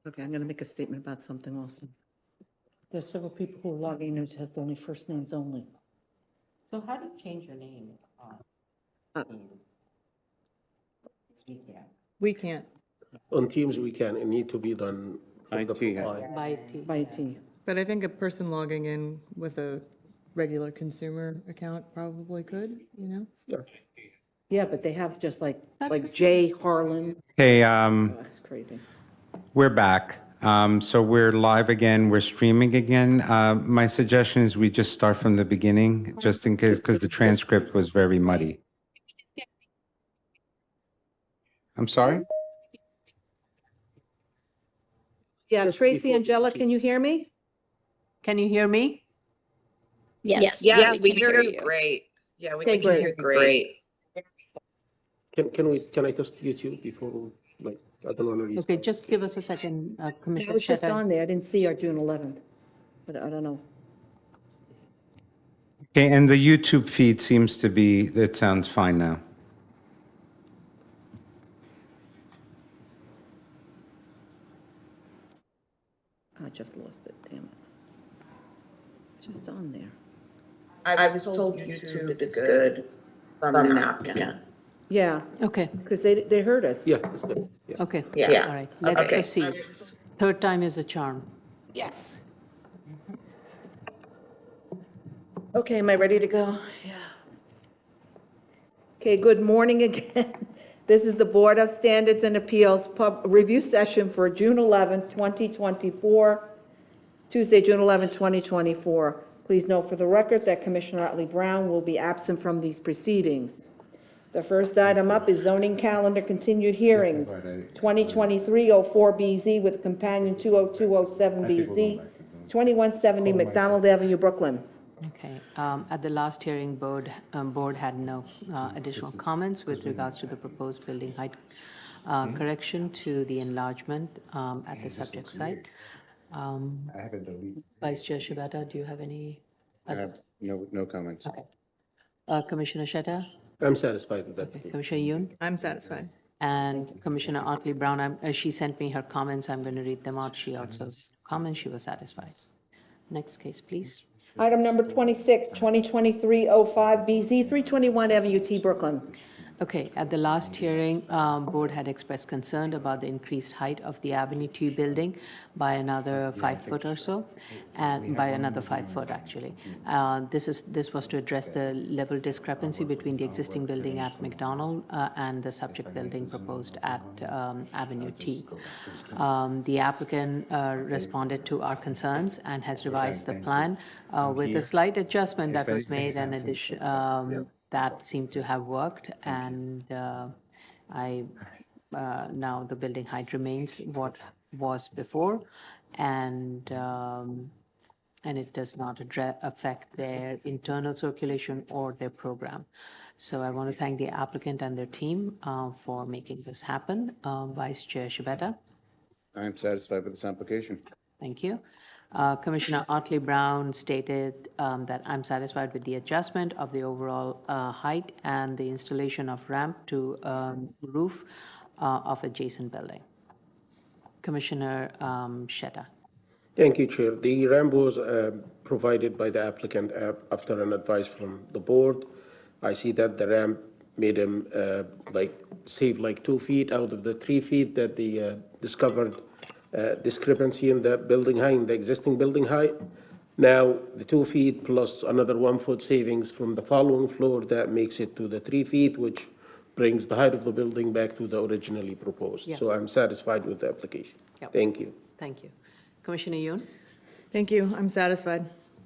Okay, I'm going to make a statement about something also. There's several people who are logging in who has only first names only. So how do you change your name? Uh, We can't. On Teams, we can, it need to be done from the IT. profile. By IT. But I think a person logging in with a regular consumer account probably could, you know? Yeah, but they have just like Jay Harlan. Hey, It's crazy. we're back. So we're live again, we're streaming again. My suggestion is we just start from the beginning, just in case, because the transcript was very muddy. I'm sorry? Yeah, Just Tracy, before- Angela, can you hear me? Can you hear me? Yes, Yes, we can hear you great. Yeah, we Okay, can hear you great. Can I test YouTube before, like, I don't want to read. Okay, just give us a second, I Commissioner was just Chetta. on there. I didn't see our June 11th, but I don't know. Okay, and the YouTube feed seems to be, it sounds fine now. I just lost it, damn it. Just on there. I was told YouTube is good from an applicant. Yeah, Okay, because they heard us. Yeah, it's good, yeah. okay. Yeah. All right, let's Okay. proceed. Third time is a charm. Yes. Okay, am I ready to go? Yeah. Okay, good morning again. This is the Board of Standards and Appeals review session for June 11th, 2024, Tuesday, June 11th, 2024. Please note for the record that Commissioner Otley Brown will be absent from these proceedings. The first item up is zoning calendar continued hearings, 2023-04BZ with companion 20207BZ, 2170 McDonald Avenue, Brooklyn. Okay, at the last hearing, board had no additional comments with regards to the proposed building height correction to the enlargement at the subject site. I haven't deleted. Vice Chair Shibata, do you have any? I have no comments. Okay. Commissioner Shetta? I'm satisfied with that. Okay. Commissioner Yoon? I'm satisfied. And Commissioner Otley Brown, she sent me her comments. I'm going to read them out. She also commented she was satisfied. Next case, please. Item number 26, 2023-05BZ, 321 Avenue T, Brooklyn. Okay, at the last hearing, board had expressed concern about the increased height of the Avenue 2 building by another 5 foot or so, and by another 5 foot, actually. This was to address the level discrepancy between the existing building at McDonald and the subject building proposed at Avenue T. The applicant responded to our concerns and has revised the plan with a slight adjustment that was made and addition, that seemed to have worked, and now the building height remains what was before, and it does not affect their internal circulation or their program. So I want to thank the applicant and their team for making this happen. Vice Chair Shibata? I am satisfied with this application. Thank you. Commissioner Otley Brown stated that I'm satisfied with the adjustment of the overall height and the installation of ramp to roof of adjacent building. Commissioner Shetta. Thank you, Chair. The ramp was provided by the applicant after an advice from the board. I see that the ramp made him save 2 feet out of the 3 feet that the discovered discrepancy in the building height, in the existing building height. Now, the 2 feet plus another 1 foot savings from the following floor, that makes it to the 3 feet, which brings the height of the building back to the originally proposed. Yeah. So I'm satisfied with the application. Yep. Thank you. Thank you. Commissioner Yoon? Thank you. I'm satisfied.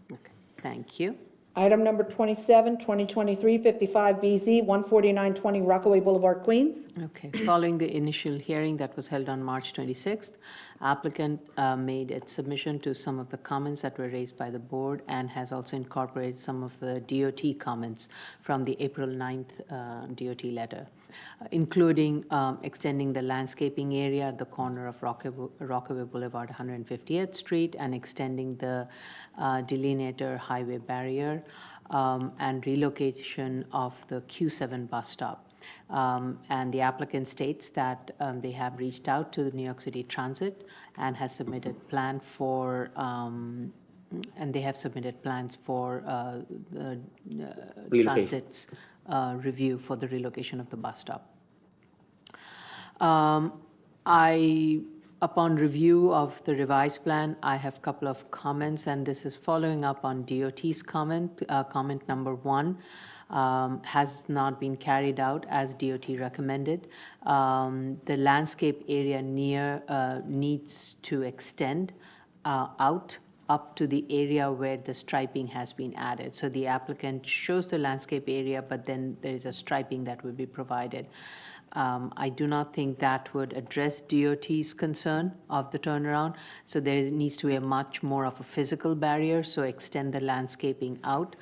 Okay. Thank you. Item number 27, 2023-55BZ, 14920 Rockaway Boulevard, Queens. Okay, following the initial hearing that was held on March 26th, applicant made its submission to some of the comments that were raised by the board and has also incorporated some of the DOT comments from the April 9th DOT letter, including extending the landscaping area at the corner of Rockaway Boulevard, 150th Street, and extending the delineator highway barrier and relocation of the Q7 bus stop. And the applicant states that they have reached out to the New York City Transit and has submitted plan for and they have submitted plans for the Relocation. Transit's review for the relocation of the bus stop. Upon review of the revised plan, I have a couple of comments, and this is following up on DOT's comment. Comment number 1 has not been carried out as DOT recommended. The landscape area near needs to extend out up to the area where the striping has been added. So the applicant shows the landscape area, but then there is a striping that will be provided. I do not think that would address DOT's concern of the turnaround. So there needs to be a much more of a physical barrier. So extend the landscaping out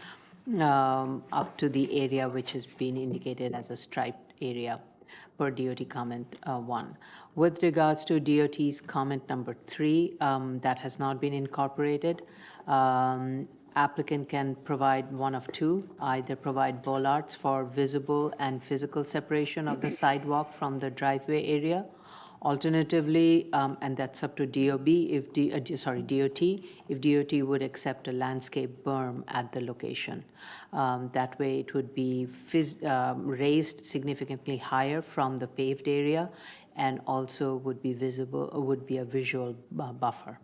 up to the area which has been indicated as a striped area per DOT comment 1. With regards to DOT's comment number 3, that has not been incorporated. Applicant can provide one of two, either provide bollards for visible and physical separation of the sidewalk from the driveway area. Alternatively, and that's up to DOT, if DOT would accept a landscape berm at the location. That way it would be raised significantly higher from the paved area and also would be visible, would be a visual buffer.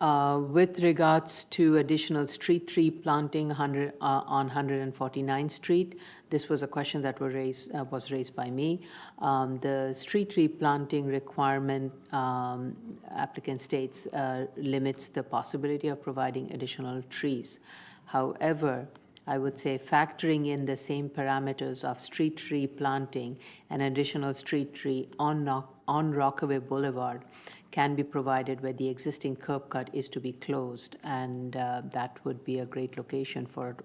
With regards to additional street tree planting on 149th Street, this was a question that was raised by me. The street tree planting requirement, applicant states, limits the possibility of providing additional trees. However, I would say factoring in the same parameters of street tree planting and additional street tree on Rockaway Boulevard can be provided where the existing curb cut is to be closed, and that would be a great location for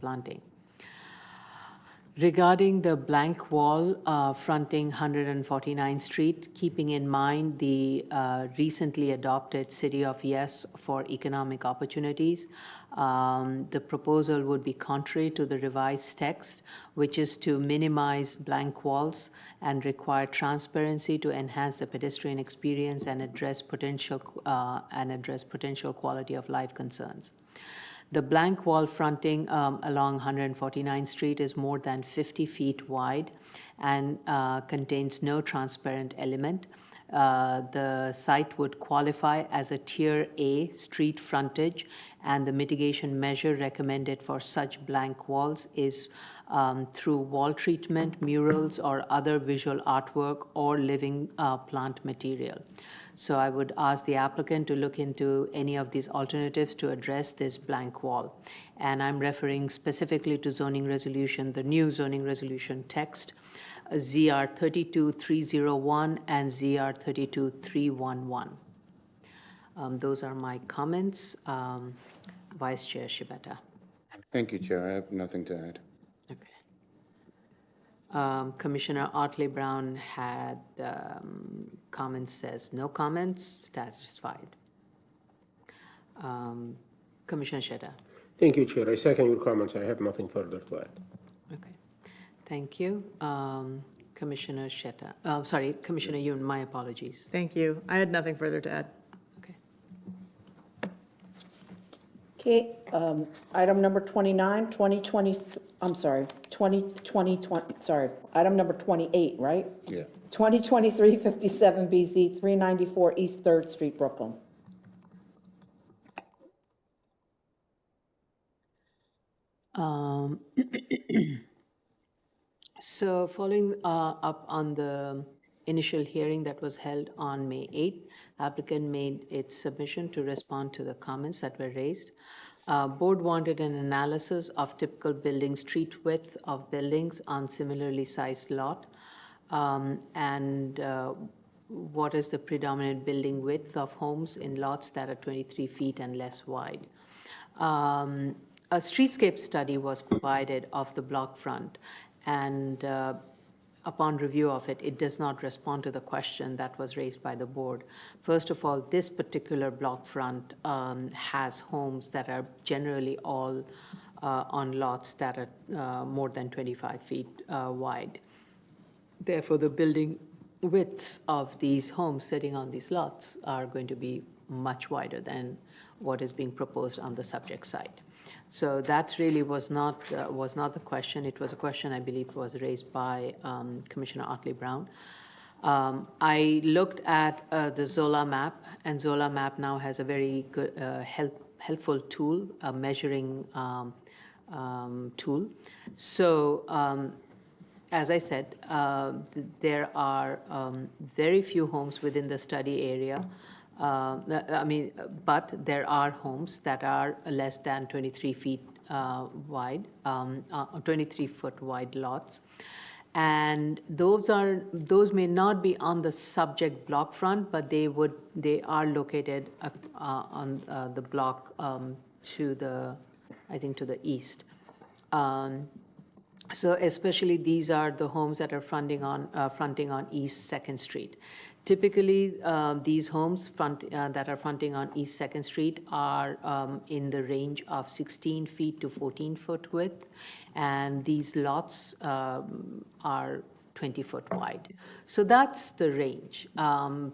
planting. Regarding the blank wall fronting 149th Street, keeping in mind the recently adopted City of Yes for Economic Opportunities, the proposal would be contrary to the revised text, which is to minimize blank walls and require transparency to enhance the pedestrian experience and address potential quality of life concerns. The blank wall fronting along 149th Street is more than 50 feet wide and contains no transparent element. The site would qualify as a Tier A street frontage, and the mitigation measure recommended for such blank walls is through wall treatment, murals, or other visual artwork or living plant material. So I would ask the applicant to look into any of these alternatives to address this blank wall. And I'm referring specifically to zoning resolution, the new zoning resolution text, ZR 32301 and ZR 32311. Those are my comments. Vice Chair Shibata. Thank you, Chair. I have nothing to add. Okay. Commissioner Otley Brown had comments, says no comments, satisfied. Commissioner Sheta. Thank you, Chair. I second your comments. I have nothing further to add. Okay, thank you. Commissioner Sheta, sorry, Commissioner Yoon, my apologies. Thank you. I had nothing further to add. Okay. Okay, item number 29, 2020, I'm sorry, 2020, sorry, item number 28, right? Yeah. 2023-57BZ, 394 East 3rd Street, Brooklyn. So following up on the initial hearing that was held on May 8th, applicant made its submission to respond to the comments that were raised. Board wanted an analysis of typical building street width of buildings on similarly sized lot, and what is the predominant building width of homes in lots that are 23 feet and less wide. A streetscape study was provided of the block front, and upon review of it, it does not respond to the question that was raised by the board. First of all, this particular block front has homes that are generally all on lots that are more than 25 feet wide. Therefore, the building widths of these homes sitting on these lots are going to be much wider than what is being proposed on the subject site. So that really was not the question. It was a question I believe was raised by Commissioner Otley Brown. I looked at the Zola map, and Zola map now has a very good helpful tool, a measuring tool. So as I said, there are very few homes within the study area. But there are homes that are less than 23 feet wide, 23-foot wide lots. And those may not be on the subject block front, but they are located on the block to the east. So especially these are the homes that are fronting on East 2nd Street. Typically, these homes that are fronting on East 2nd Street are in the range of 16 feet to 14-foot width, and these lots are 20-foot wide. So that's the range.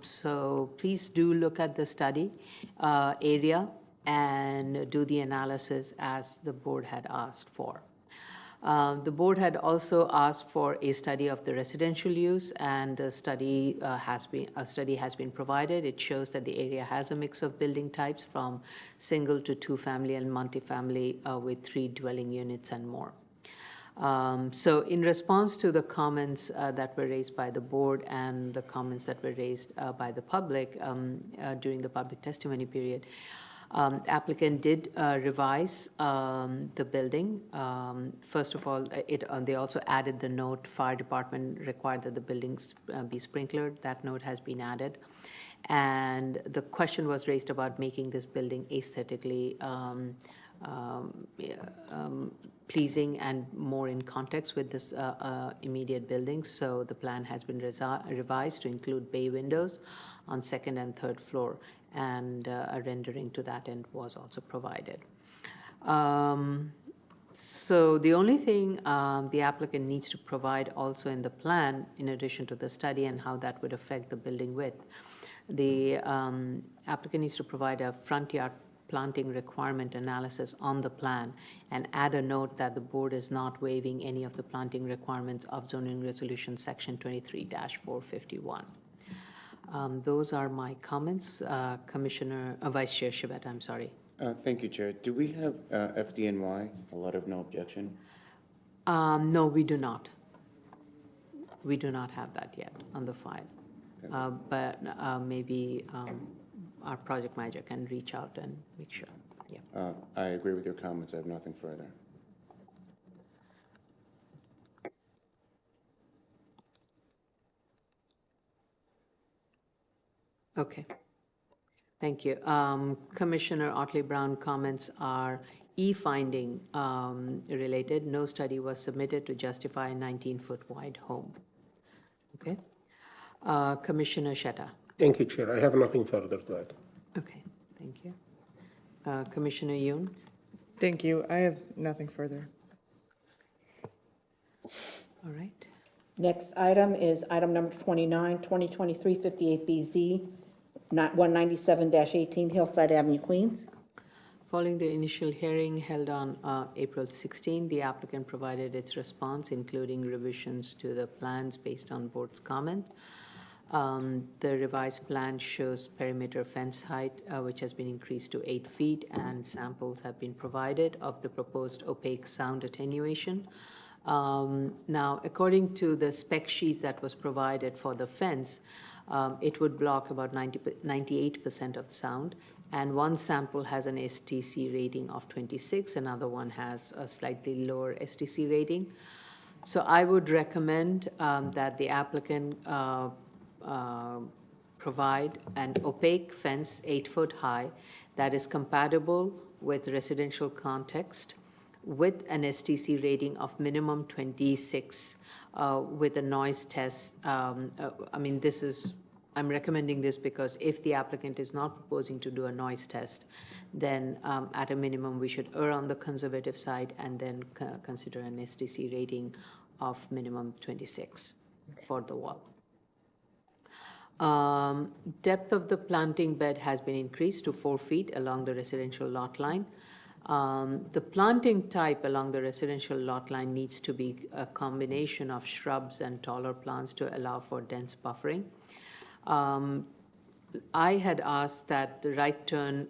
So please do look at the study area and do the analysis as the board had asked for. The board had also asked for a study of the residential use, and the study has been provided. It shows that the area has a mix of building types from single to two-family and multifamily with 3 dwelling units and more. So in response to the comments that were raised by the board and the comments that were raised by the public during the public testimony period, applicant did revise the building. First of all, they also added the note, fire department required that the buildings be sprinklered. That note has been added. And the question was raised about making this building aesthetically pleasing and more in context with this immediate building. So the plan has been revised to include bay windows on 2nd and 3rd floor, and a rendering to that end was also provided. So the only thing the applicant needs to provide also in the plan, in addition to the study and how that would affect the building width, the applicant needs to provide a front yard planting requirement analysis on the plan and add a note that the board is not waiving any of the planting requirements of zoning resolution section 23-451. Those are my comments. Vice Chair Shibet, I'm sorry. Thank you, Chair. Do we have FDNY, a letter of no objection? No, we do not. We do not have that yet on the file. But maybe our project manager can reach out and make sure. Yeah. I agree with your comments. I have nothing further. Okay. Thank you. Commissioner Otley Brown comments are E-finding related. No study was submitted to justify a 19-foot wide home. Okay. Commissioner Shetta. Thank you, Chair. I have nothing further to add. Okay, thank you. Commissioner Yoon. Thank you. I have nothing further. All right. Next item is item number 29, 2023-58BZ, 197-18 Hillside Avenue, Queens. Following the initial hearing held on April 16, the applicant provided its response, including revisions to the plans based on board's comment. The revised plan shows perimeter fence height, which has been increased to 8 feet, and samples have been provided of the proposed opaque sound attenuation. Now, according to the spec sheets that was provided for the fence, it would block about 98% of the sound, and one sample has an STC rating of 26, another one has a slightly lower STC rating. So I would recommend that the applicant provide an opaque fence 8 foot high that is compatible with residential context with an STC rating of minimum 26 with a noise test. I mean, this is I'm recommending this because if the applicant is not proposing to do a noise test, then at a minimum, we should err on the conservative side and then consider an STC rating of minimum 26 for the wall. Depth of the planting bed has been increased to 4 feet along the residential lot line. The planting type along the residential lot line needs to be a combination of shrubs and taller plants to allow for dense buffering. I had asked that the right turn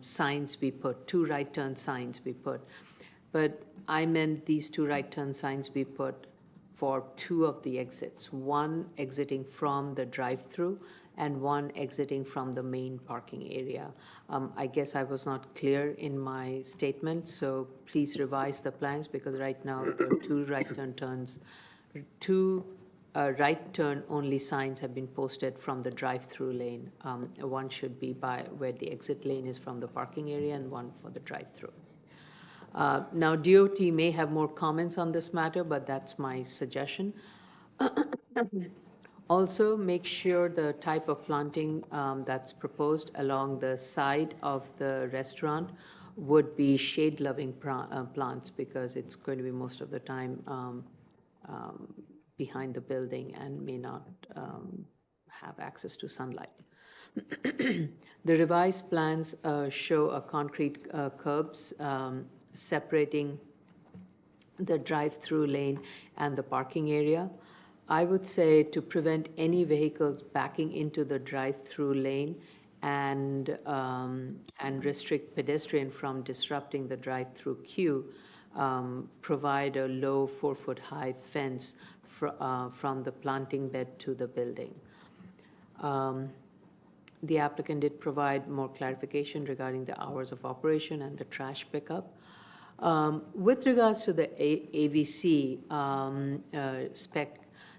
signs be put, 2 right turn signs be put, but I meant these 2 right turn signs be put for 2 of the exits, one exiting from the drive-through and one exiting from the main parking area. I guess I was not clear in my statement, so please revise the plans because right now there are 2 right turn turns, 2 right turn only signs have been posted from the drive-through lane. One should be by where the exit lane is from the parking area and one for the drive-through. Now, DOT may have more comments on this matter, but that's my suggestion. Also, make sure the type of planting that's proposed along the side of the restaurant would be shade-loving plants because it's going to be most of the time behind the building and may not have access to sunlight. The revised plans show a concrete curbs separating the drive-through lane and the parking area. I would say to prevent any vehicles backing into the drive-through lane and restrict pedestrian from disrupting the drive-through queue, provide a low 4-foot-high fence from the planting bed to the building. The applicant did provide more clarification regarding the hours of operation and the trash pickup. With regards to the AVC spec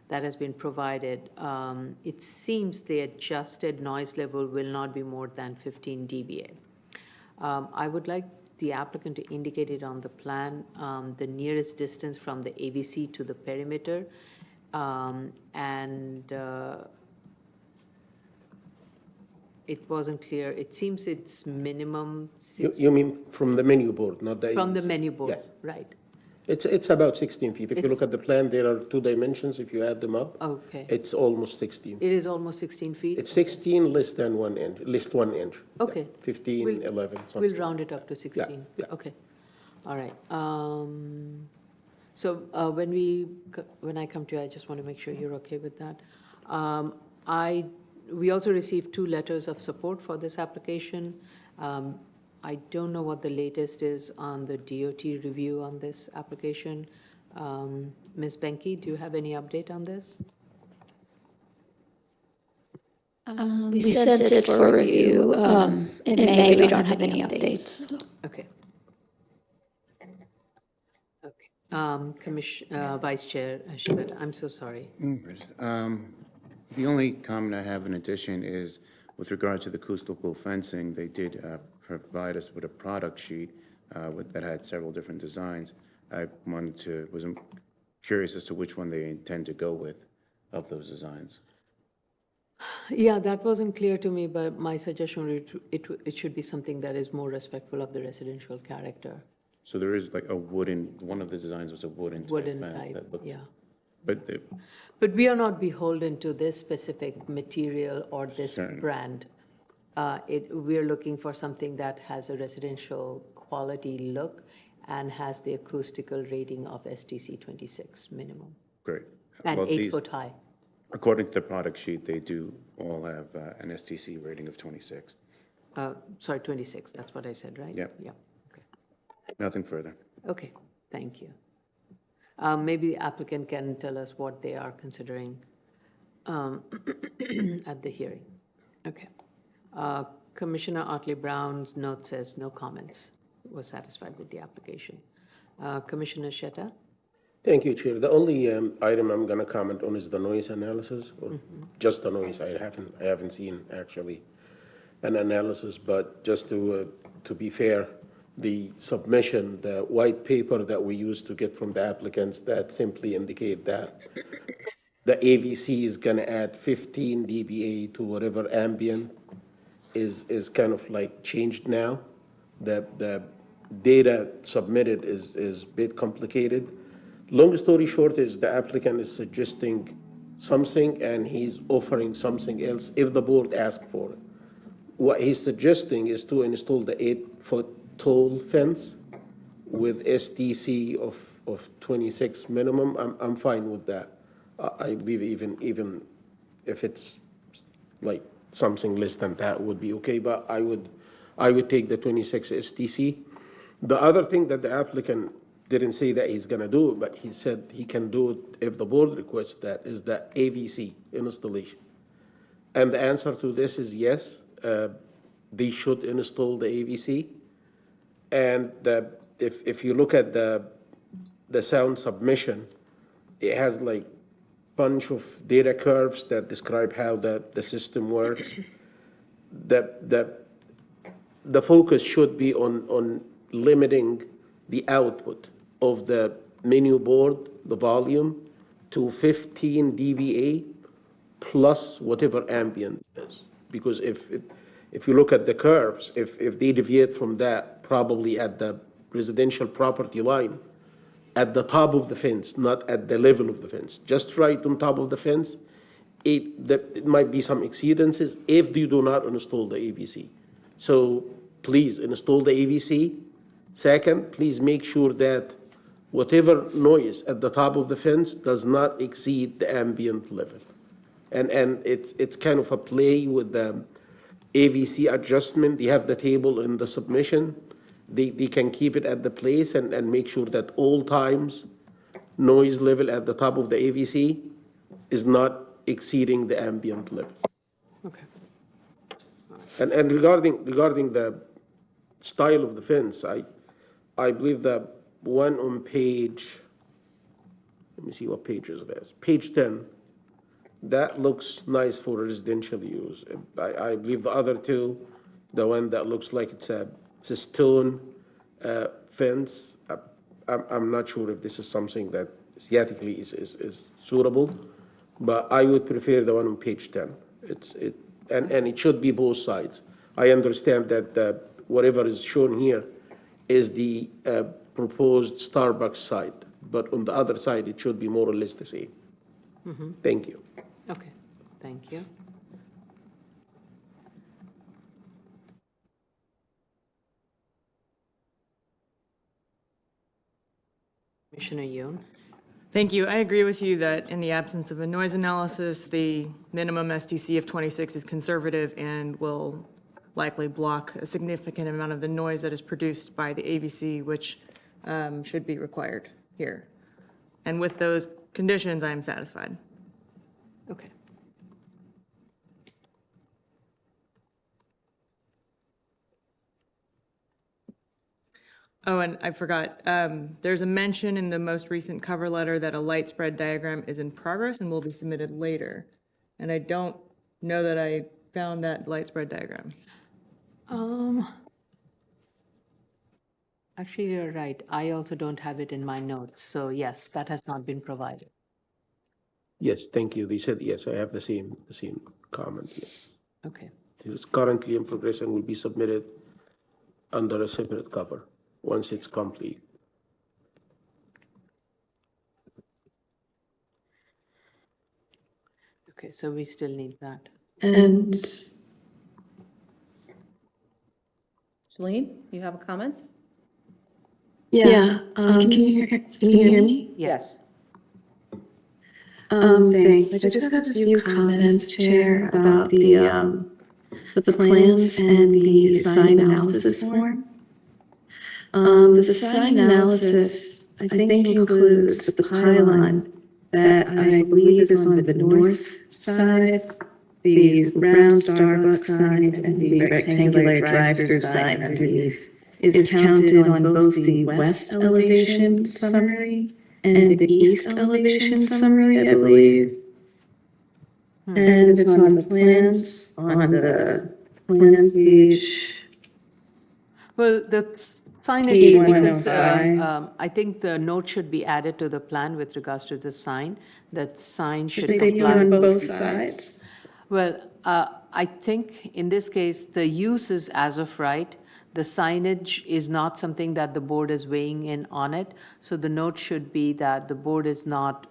that has been provided, it seems the adjusted noise level will not be more than 15 dBA. I would like the applicant to indicate it on the plan, the nearest distance from the AVC to the perimeter, it wasn't clear. It seems it's minimum 6. You mean from the menu board, not the From the AEC? menu board, Yes. right. It's about 16 feet. If you It's- look at the plan, there are 2 dimensions. If you add them up, Okay. it's almost 16. It is almost 16 feet? It's 16 less than 1 inch, least 1 inch. Yeah. Okay. 15, We'll- 11, something. We'll round it up to 16? yeah. Okay, all right. So when I come to you, I just want to make sure you're okay with that. We also received 2 letters of support for this application. I don't know what the latest is on the DOT review on this application. Ms. Benke, do you have any update on this? We sent it for review in May. We don't have any updates. Okay. Okay. Vice Chair Schmidt, I'm so sorry. The only comment I have in addition is with regard to the acoustical fencing, they did provide us with a product sheet that had several different designs. I was curious as to which one they intend to go with of those designs. Yeah, that wasn't clear to me, but my suggestion, it should be something that is more respectful of the residential character. So there is like a one of the designs was a wooden Wooden fence type, that looked- yeah. But But we are not beholden to this specific material or this Certainly. brand. We're looking for something that has a residential quality look and has the acoustical rating of STC 26 minimum, great. and Well, 8 these- foot high. According to the product sheet, they do all have an STC rating of 26. Sorry, 26, that's what I said, right? Yep. Yeah, okay. Nothing further. Okay, thank you. Maybe the applicant can tell us what they are considering at the hearing. Okay. Commissioner Otley Brown's note says no comments, was satisfied with the application. Commissioner Sheta? Thank you, Chair. The only item I'm going to comment on is the noise analysis, or just the noise. I haven't seen actually an analysis, but just to be fair, the submission, the white paper that we used to get from the applicants that simply indicate that the AVC is gonna add 15 dBA to whatever ambient is kind of like changed now. The data submitted is a bit complicated. Long story short is the applicant is suggesting something and he's offering something else if the board asks for it. What he's suggesting is to install the 8-foot tall fence with STC of 26 minimum. I'm fine with that. I believe even if it's like something less than that would be okay, but I would take the 26 STC. The other thing that the applicant didn't say that he's gonna do, but he said he can do it if the board requests that, is the AVC installation. And the answer to this is yes, they should install the AVC. And if you look at the sound submission, it has like bunch of data curves that describe how the system works. The focus should be on limiting the output of the menu board, the volume, to 15 dBA plus whatever ambient is. Because if you look at the curves, if they deviate from that, probably at the residential property line, at the top of the fence, not at the level of the fence, just right on top of the fence, it might be some exceedances if you do not install the AVC. So please install the AVC. Second, please make sure that whatever noise at the top of the fence does not exceed the ambient level. And it's kind of a play with the AVC adjustment. You have the table in the submission. They can keep it at the place and make sure that all times noise level at the top of the AVC is not exceeding the ambient level. Okay. And regarding the style of the fence, I believe the one on page, let me see what pages it is, page 10, that looks nice for residential use. I believe the other two, the one that looks like it's a stone fence, I'm not sure if this is something that aesthetically is suitable, but I would prefer the one on page 10. And it should be both sides. I understand that whatever is shown here is the proposed Starbucks side, but on the other side, it should be more or less the same. Thank you. Okay, thank you. Commissioner Yoon? Thank you. I agree with you that in the absence of a noise analysis, the minimum STC of 26 is conservative and will likely block a significant amount of the noise that is produced by the AVC, which should be required here. And with those conditions, I am satisfied. Okay. Oh, and I forgot, there's a mention in the most recent cover letter that a light spread diagram is in progress and will be submitted later. And I don't know that I found that light spread diagram. Actually, you're right. I also don't have it in my notes. So yes, that has not been provided. Yes, thank you. They said, yes, I have the same comment, yes. Okay. It's currently in progress and will be submitted under a separate cover once it's complete. Okay, so we still need that. And Shalene, you have a comment? yeah, can you hear me? Yes. Thanks. I just have a few comments, Chair, about the plans and the sign analysis form. The sign analysis, I think, includes the pylon that I believe is on the north side, the round Starbucks sign and the rectangular drive-through sign underneath is counted on both the west elevation summary and the east elevation summary, I believe. And it's on the plans page. Well, Signage should be P105. I think the note should be added to the plan with regards to the sign, that sign should Should they be comply. on both sides? Well, I think in this case, the use is as of right. The signage is not something that the board is weighing in on it. So the note should be that the board is not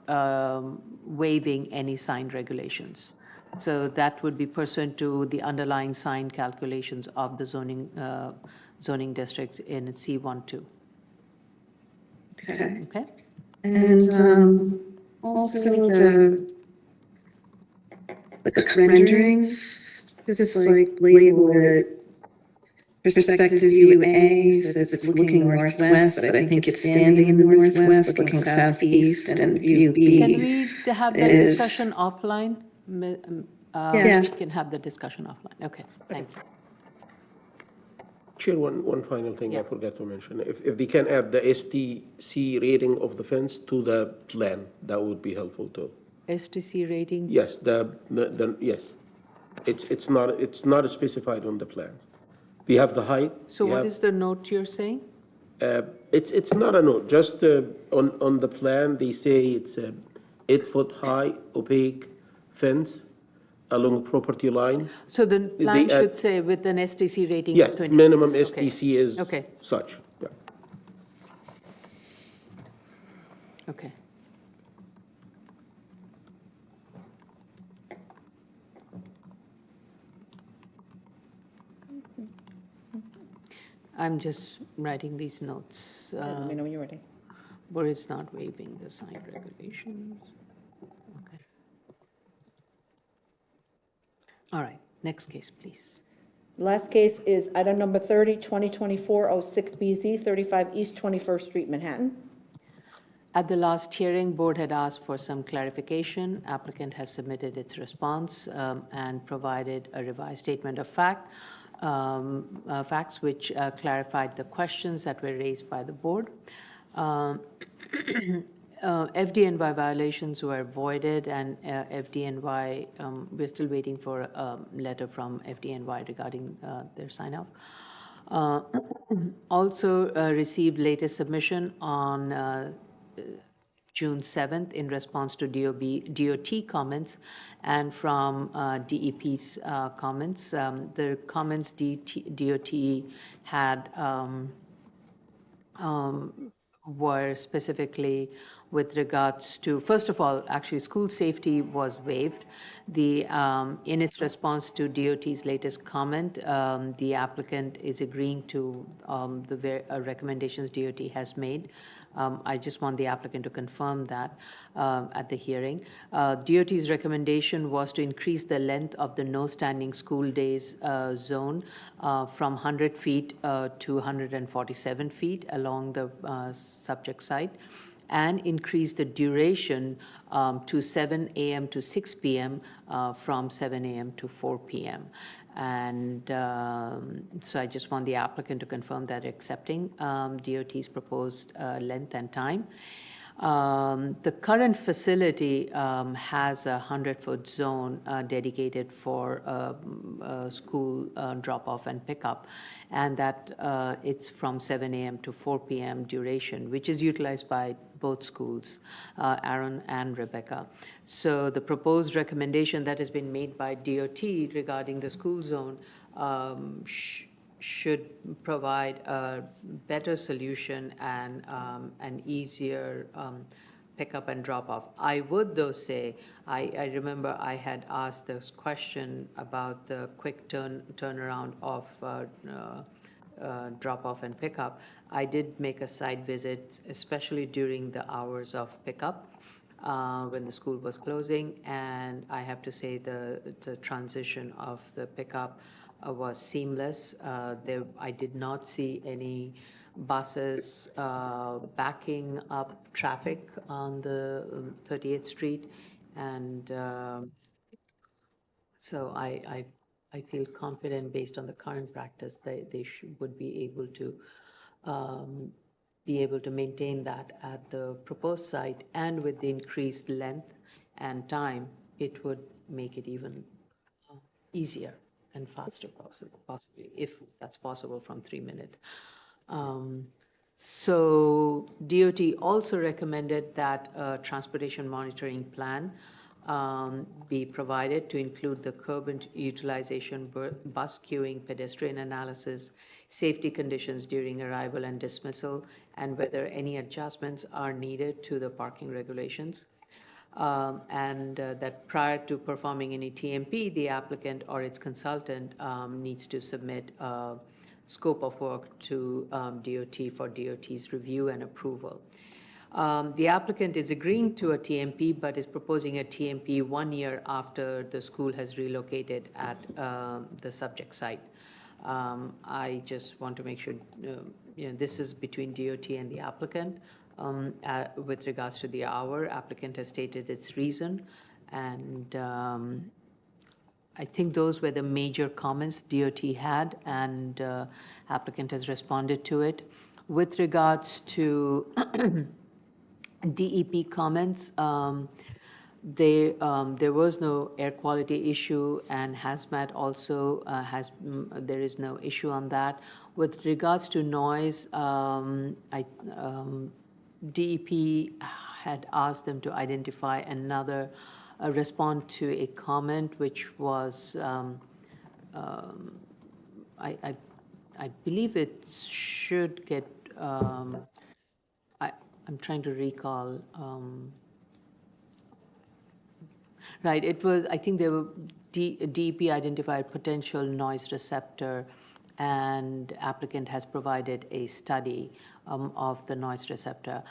waiving any sign regulations. So that would be pursuant to the underlying sign calculations of the zoning districts in C12. Okay. Okay? And also the renderings, just like label it perspective view A, so that it's looking northwest, but I think it's standing in the northwest, looking southeast, and view B. Can we have that is- discussion offline? Yeah. We can have the discussion offline. Okay, thank you. Chair, one final thing I Yeah. forgot to mention. If they can add the STC rating of the fence to the plan, that would be helpful too. STC rating? Yes, yes. It's not specified on the plan. We have the height. So we what have- is the note you're saying? It's not a note, just on the plan, they say it's a 8-foot high opaque fence along property line. So the plan They add- should say with an STC rating of Yes, 26. minimum Okay. STC is Okay. such. Yeah. Okay. I'm just writing these notes. Let me know when you're ready. Board is not waiving the sign regulations. Okay. All right, next case, please. Last case is item number 30, 2024-06BZ, 35 East 21st Street, Manhattan. At the last hearing, board had asked for some clarification. Applicant has submitted its response and provided a revised statement of facts which clarified the questions that were raised by the board. FDNY violations were voided, and FDNY, we're still waiting for a letter from FDNY regarding their sign-off. Also received latest submission on June 7th in response to DOT comments and from DEP's comments. The comments DOT had were specifically with regards to, first of all, actually school safety was waived. In its response to DOT's latest comment, the applicant is agreeing to the recommendations DOT has made. I just want the applicant to confirm that at the hearing. DOT's recommendation was to increase the length of the no standing school days zone from 100 feet to 147 feet along the subject site, and increase the duration to 7 a.m. to 6 p.m. From 7 a.m. to 4 p.m. And so I just want the applicant to confirm that accepting DOT's proposed length and time. The current facility has a 100-foot zone dedicated for school drop-off and pickup, and that it's from 7 a.m. to 4 p.m. duration, which is utilized by both schools, Aaron and Rebecca. So the proposed recommendation that has been made by DOT regarding the school zone should provide a better solution and an easier pickup and drop off. I would though say, I remember I had asked this question about the quick turnaround of drop off and pickup. I did make a site visit, especially during the hours of pickup when the school was closing, and I have to say the transition of the pickup was seamless. I did not see any buses backing up traffic on the 38th Street, and so I feel confident based on the current practice that they would be able to maintain that at the proposed site, and with the increased length and time, it would make it even easier and faster, possibly, if that's possible from 3-minute So DOT also recommended that a transportation monitoring plan be provided to include the curb and utilization, bus queuing, pedestrian analysis, safety conditions during arrival and dismissal, and whether any adjustments are needed to the parking regulations. And that prior to performing any TMP, the applicant or its consultant needs to submit a scope of work to DOT for DOT's review and approval. The applicant is agreeing to a TMP, but is proposing a TMP 1 year after the school has relocated at the subject site. I just want to make sure, this is between DOT and the applicant. With regards to the hour, applicant has stated its reason, and I think those were the major comments DOT had, and applicant has responded to it. With regards to DEP comments, there was no air quality issue, and hazmat also there is no issue on that. With regards to noise, DEP had asked them to identify another, respond to a comment which was, I believe it should get, I'm trying to recall. Right, it was, I think there were, DEP identified potential noise receptor, and applicant has provided a study of the noise receptor.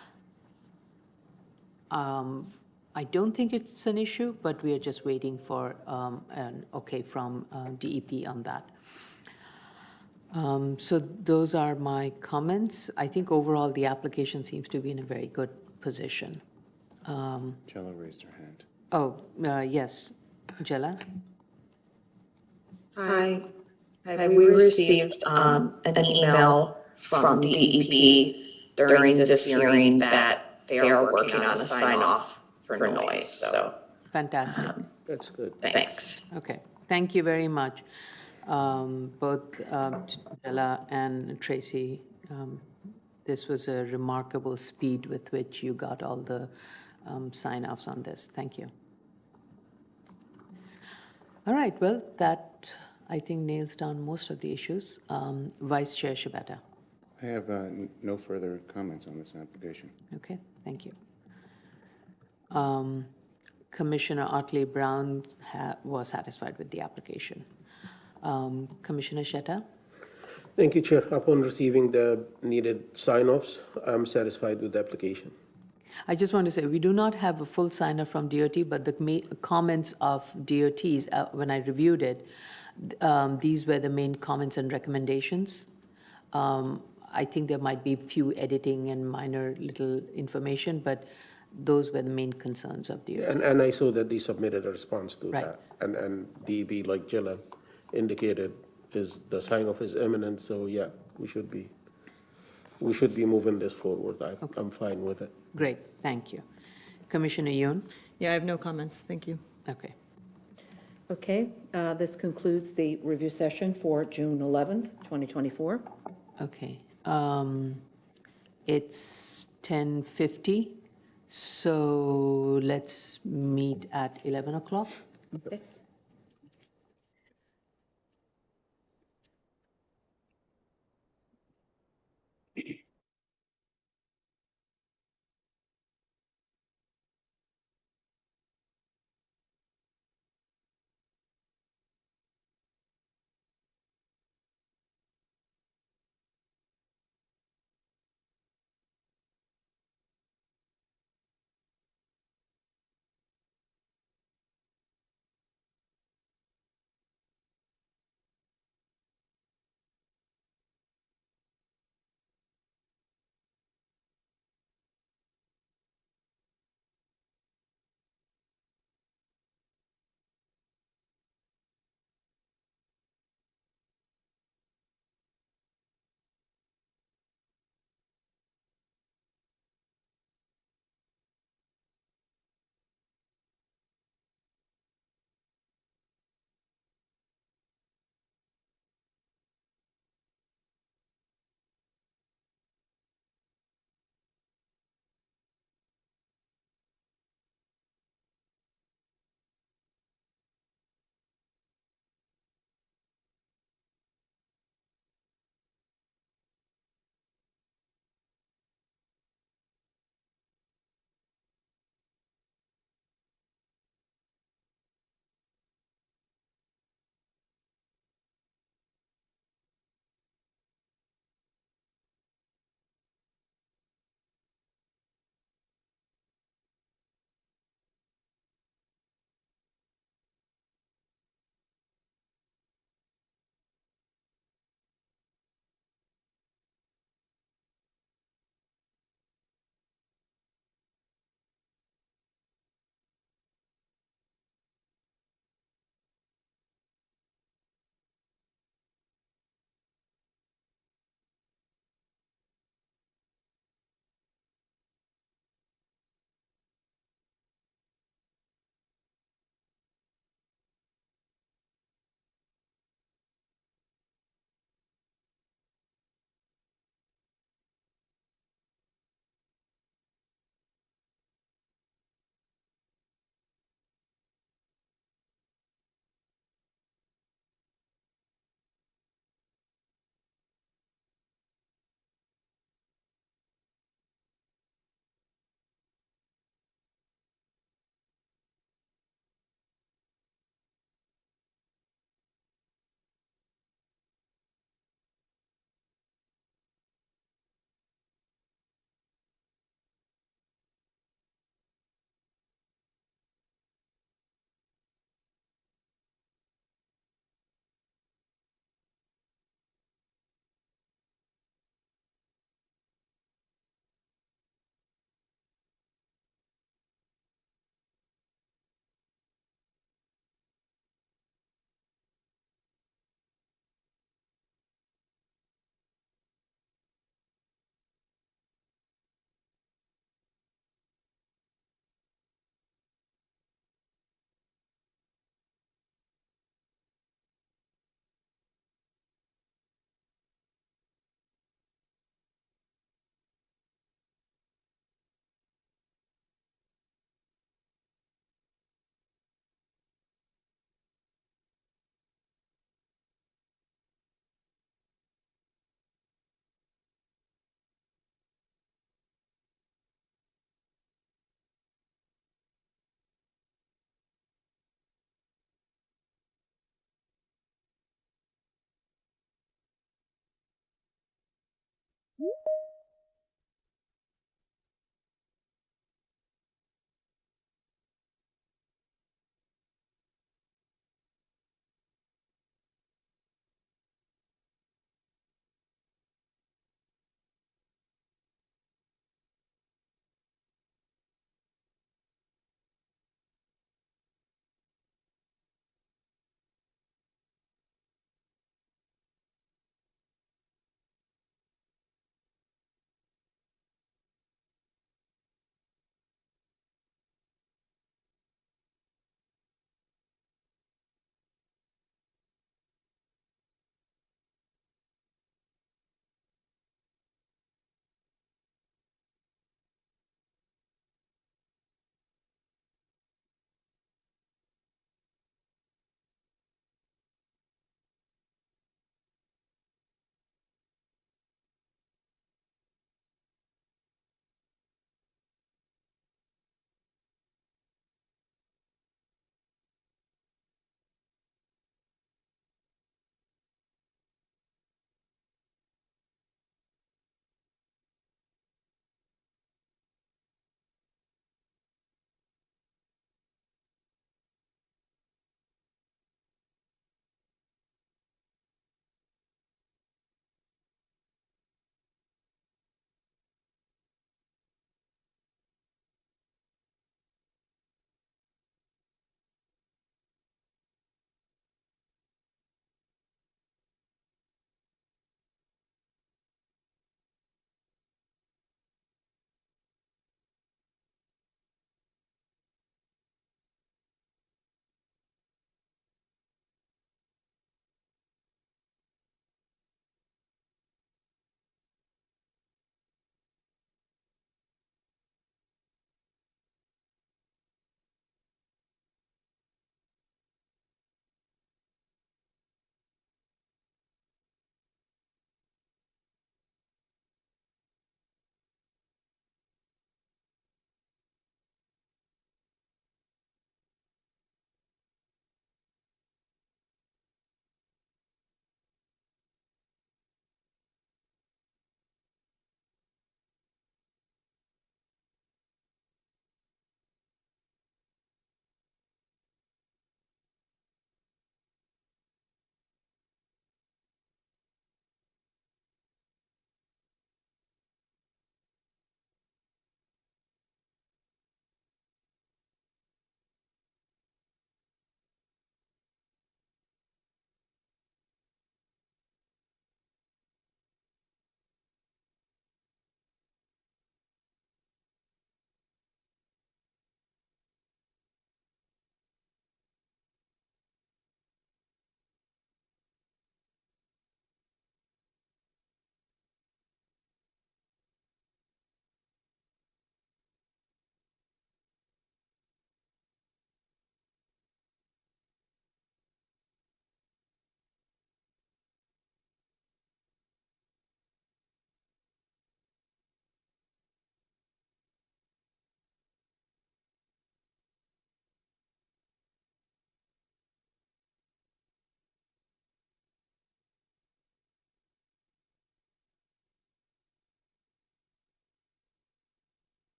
I don't think it's an issue, but we are just waiting for an okay from DEP on that. So those are my comments. I think overall the application seems to be in a very good position. Jello raised her hand. Oh, yes, Jella? Hi. We received an email from DEP during this hearing that they are working on a sign-off for noise, so. Fantastic. That's good. Thanks. Okay, thank you very much. Both Jella and Tracy, this was a remarkable speed with which you got all the sign-offs on this. Thank you. All right, well, that I think nails down most of the issues. Vice Chair Shibata. I have no further comments on this application. Okay, thank you. Commissioner Otley Brown was satisfied with the application. Commissioner Shetta? Thank you, Chair. Upon receiving the needed sign-offs, I'm satisfied with the application. I just want to say, we do not have a full sign-off from DOT, but the comments of DOTs, when I reviewed it, these were the main comments and recommendations. I think there might be few editing and minor little information, but those were the main concerns of DOT. And I saw that they submitted a response to Right. that. And DB, like Jilla indicated, the sign-off is imminent, so yeah, we should be moving this forward. I'm fine with it. Great, thank you. Commissioner Yoon? Yeah, I have no comments. Thank you. Okay. Okay, this concludes the review session for June 11th, 2024. Okay. It's 10:50, so let's meet at 11 o'clock. Okay.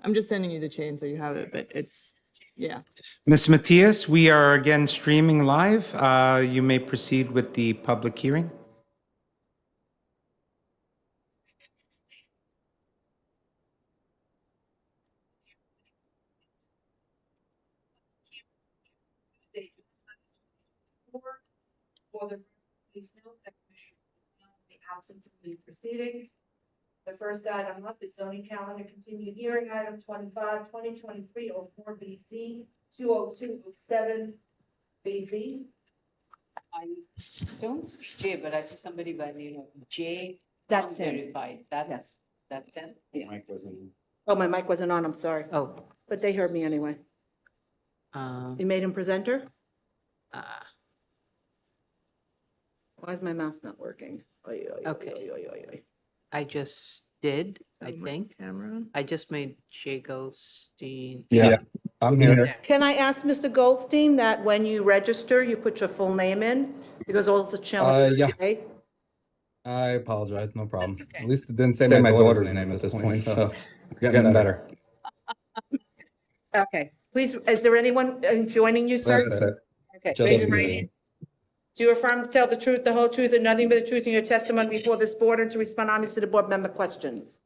I'm just sending you the chain so you have it, but it's, yeah. Ms. Matias, we are again streaming live. You may proceed with the public hearing. For the, please note that Commissioner will be absent from these proceedings. The first item up is zoning calendar continued hearing, item 25, 2023-04 BZ, 20207 BZ. I don't see Jay, but I see somebody by the name of Jay. That's him. Verified. Yes. That's him? Oh, my mic wasn't on, I'm sorry. Oh. But they heard me anyway. You made him presenter? Why is my mouse not working? Oy, oy, oy, Okay. oy, oy, oy, oy. I just did, I My think. Camera. I just made Jay Goldstein. Yeah, I'm here. Can I ask Mr. Goldstein that when you register, you put your full name in? Because all it's showing Yeah. is Jay? I apologize, no problem. That's okay. At least it didn't say my daughter's name at this point, so getting better. Okay, please, is there anyone joining you, sir? That's it. Okay, Just raise your right me. hand. Do you affirm to tell the truth, the whole truth, and nothing but the truth in your testimony before this board and to respond honestly to the board member questions?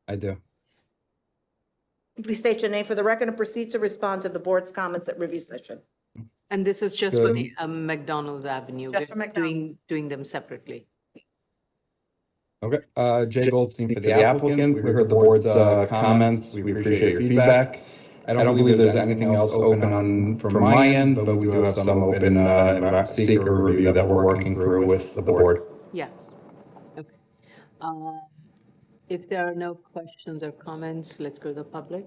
I do. Please state your name for the record and proceed to respond to the board's comments at review session. And this is just for the McDonald Avenue. Just We're for McDonald. doing them separately. Okay, Jay Goldstein for the applicant. We heard the board's comments. We appreciate your feedback. I don't believe there's anything else open on from my end, but we do have some open seeker review that we're working through with the board. Yeah. Okay. If there are no questions or comments, let's go to the public.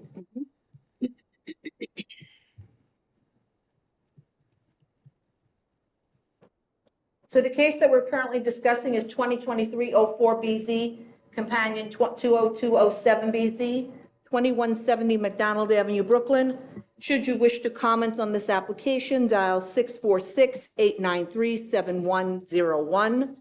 So the case that we're currently discussing is 2023-04BZ, companion 20207BZ, 2170 McDonald Avenue, Brooklyn. Should you wish to comment on this application, dial 646-893-7101.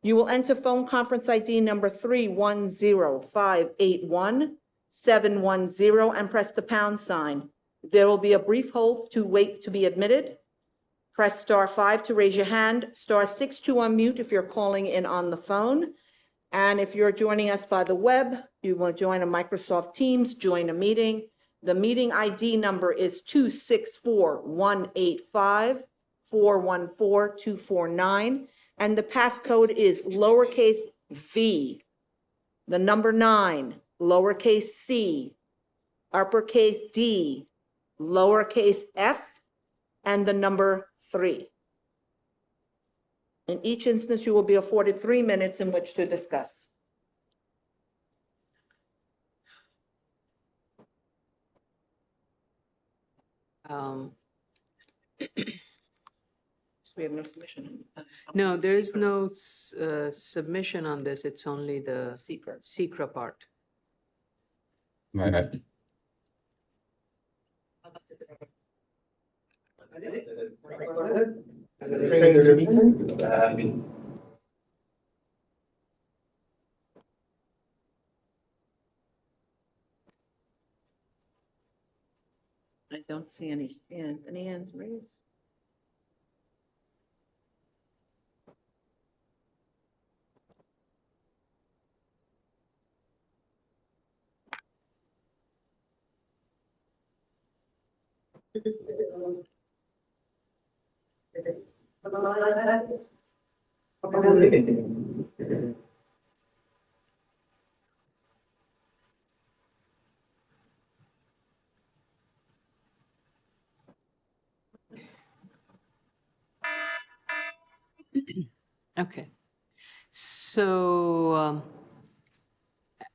You will enter phone conference ID number 310581-710 and press the pound sign. There will be a brief hold to wait to be admitted. Press star 5 to raise your hand, star 6 to unmute if you're calling in on the phone. And if you're joining us by the web, you will join a Microsoft Teams, join a meeting. The meeting ID number is 264-185-414-249. And the passcode is lowercase v, the number 9, lowercase c, uppercase D, lowercase f, and the number 3. In each instance, you will be afforded 3 minutes in which to discuss. We have no submission. No, there is no submission on this. It's only the secret part. Right. I don't see any hands. Any hands raised? Okay. So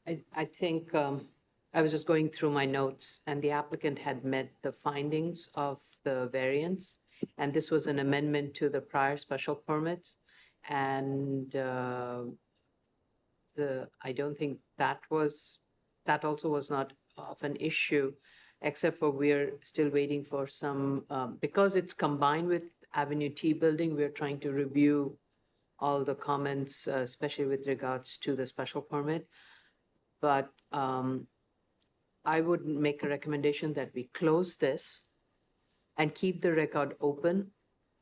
I think I was just going through my notes, and the applicant had met the findings of the variance, and this was an amendment to the prior special permits. And I don't think that also was not of an issue, except for we're still waiting for some, because it's combined with Avenue T building, we're trying to review all the comments, especially with regards to the special permit. But I would make a recommendation that we close this and keep the record open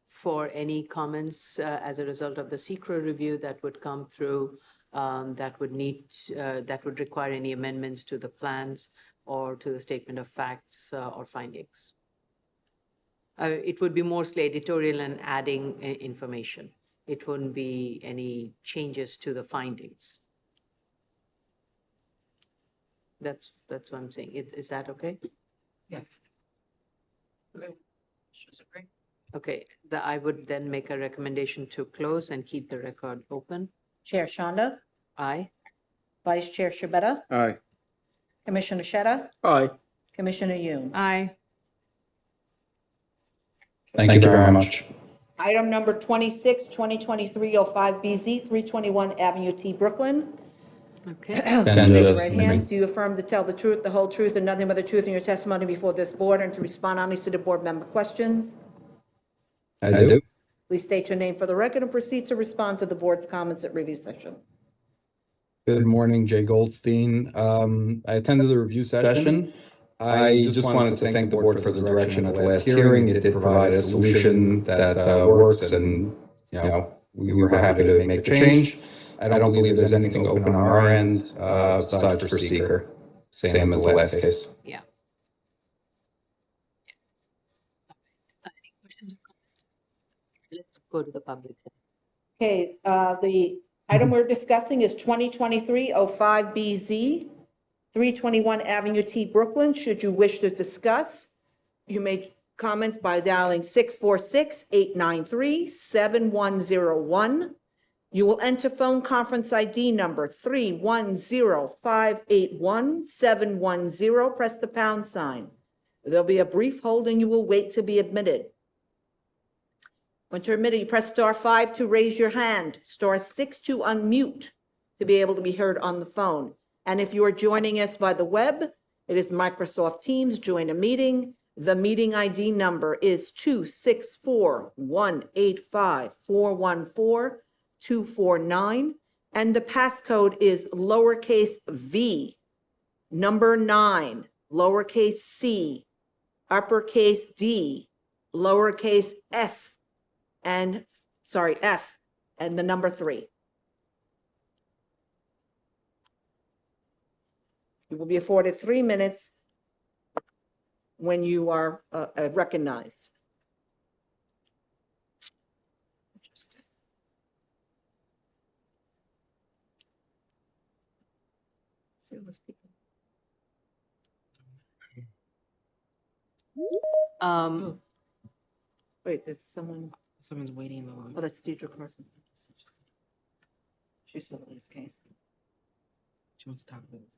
for any comments as a result of the secret review that would come through, that would require any amendments to the plans or to the statement of facts or findings. It would be mostly editorial and adding information. It wouldn't be any changes to the findings. That's what I'm saying. Is that okay? Yes. Okay, I would then make a recommendation to close and keep the record open. Chair Shanda, Aye. Vice Chair Shabeta, Aye. Commissioner Sheta, Aye. Commissioner Yoon. Aye. Thank you very much. Item number 26, 2023-05BZ, 321 Avenue T, Brooklyn. Okay. Ken Raise your Joseph, right hand. Do you affirm to tell the truth, the whole truth, and nothing but the truth in your testimony before this board, and to respond honestly to the board member questions? I do. Please state your name for the record and proceed to respond to the board's comments at review session. Good morning, Jay Goldstein. I attended the review session. I just wanted to thank the board for the direction at the last hearing. It did provide a solution that works, and we were happy to make the change. I don't believe there's anything open on our end besides for seeker, same as the last case. Yeah. Let's go to the public. Okay, the item we're discussing is 2023-05BZ, 321 Avenue T, Brooklyn. Should you wish to discuss, you may comment by dialing 646-893-7101. You will enter phone conference ID number 310581-710. Press the pound sign. There'll be a brief hold and you will wait to be admitted. When you're admitted, you press *5 to raise your hand, *6 to unmute to be able to be heard on the phone. And if you are joining us by the web, it is Microsoft Teams, join a meeting. The meeting ID number is 264-185-414-249, and the passcode is lowercase v, number 9, lowercase c, uppercase d, lowercase f, and the number 3. You will be afforded 3 minutes when you are recognized. Interesting. See all those people. Wait, there's someone. Someone's waiting in the line. Oh, that's Deidre Carson. She's filling this case. She wants to talk about this.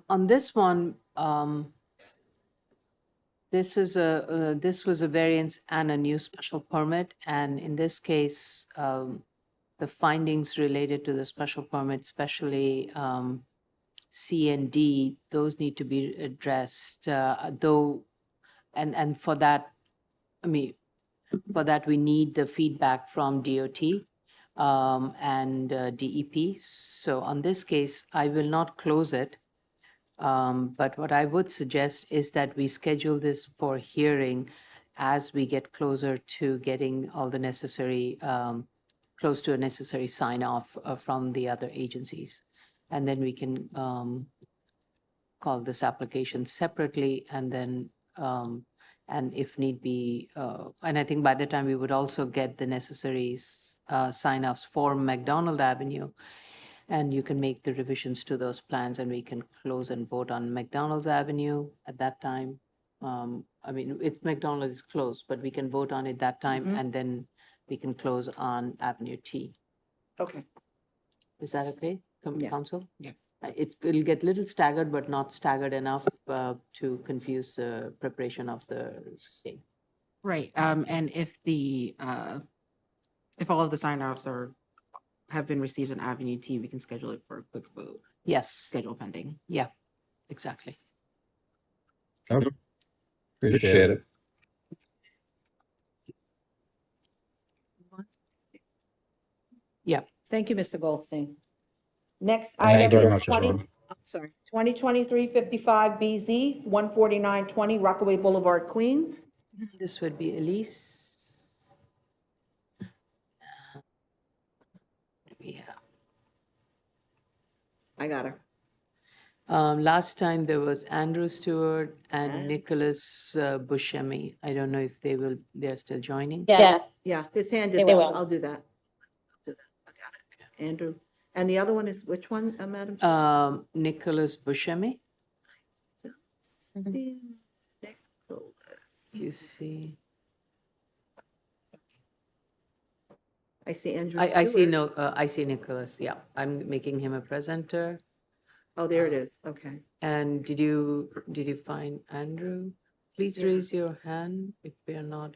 On this one, this was a variance and a new special permit, and in this case, the findings related to the special permit, especially C and D, those need to be addressed. And for that, for that we need the feedback from DOT and DEP. So on this case, I will not close it. But what I would suggest is that we schedule this for hearing as we get closer to getting all the necessary, close to a necessary sign off from the other agencies. And then we can call this application separately, and then, and if need be, and I think by the time we would also get the necessary sign offs for McDonald Avenue, and you can make the revisions to those plans, and we can close and vote on McDonald's Avenue at that time. McDonald's is closed, but we can vote on it that time, and then we can close on Avenue T. Okay. Is that okay, Yeah. Council? Yes. It'll get a little staggered, but not staggered enough to confuse the preparation of the state. Right, and if all of the sign-offs have been received on Avenue T, we can schedule it for a quick vote, Yes, schedule pending. yeah, exactly. Okay. Appreciate it. Yeah. Thank you, Mr. Goldstein. Next Thank you item very is much, 20, Sharon. I'm sorry, 2023-55BZ, 14920 Rockaway Boulevard, Queens. This would be Elise. Yeah. I got her. Last time there was Andrew Stewart and Nicholas Buscemi. I don't know if they're still joining. Yeah, Yeah, his hand is They up. will. I'll do that. I got it. Andrew. And the other one is which one, Madam? Nicholas Buscemi, Nicholas. you see. I see Andrew I see Stewart. no, I see Nicholas, yeah. I'm making him a presenter. Oh, there it is. Okay. And did you find Andrew? Please Yeah. raise your hand if we are not.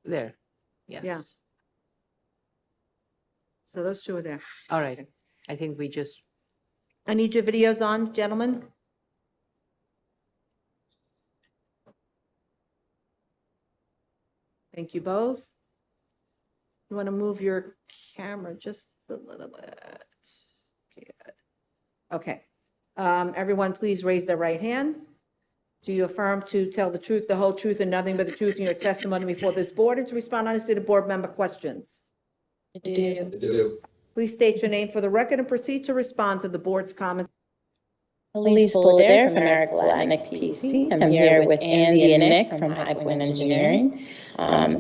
There, yes. Yeah. So those two are there. All right, I think we just, I need your videos on, gentlemen. Thank you both. You want to move your camera just a little bit. Good. Okay. Everyone, please raise their right hands. Do you affirm to tell the truth, the whole truth, and nothing but the truth in your testimony before this board and to respond honestly to board member questions? I do. Please state your name for the record and proceed to respond to the board's comments. Elise Fullader from Eric Palatnik PC. I'm here with Andy and Nick from Highpoint Engineering.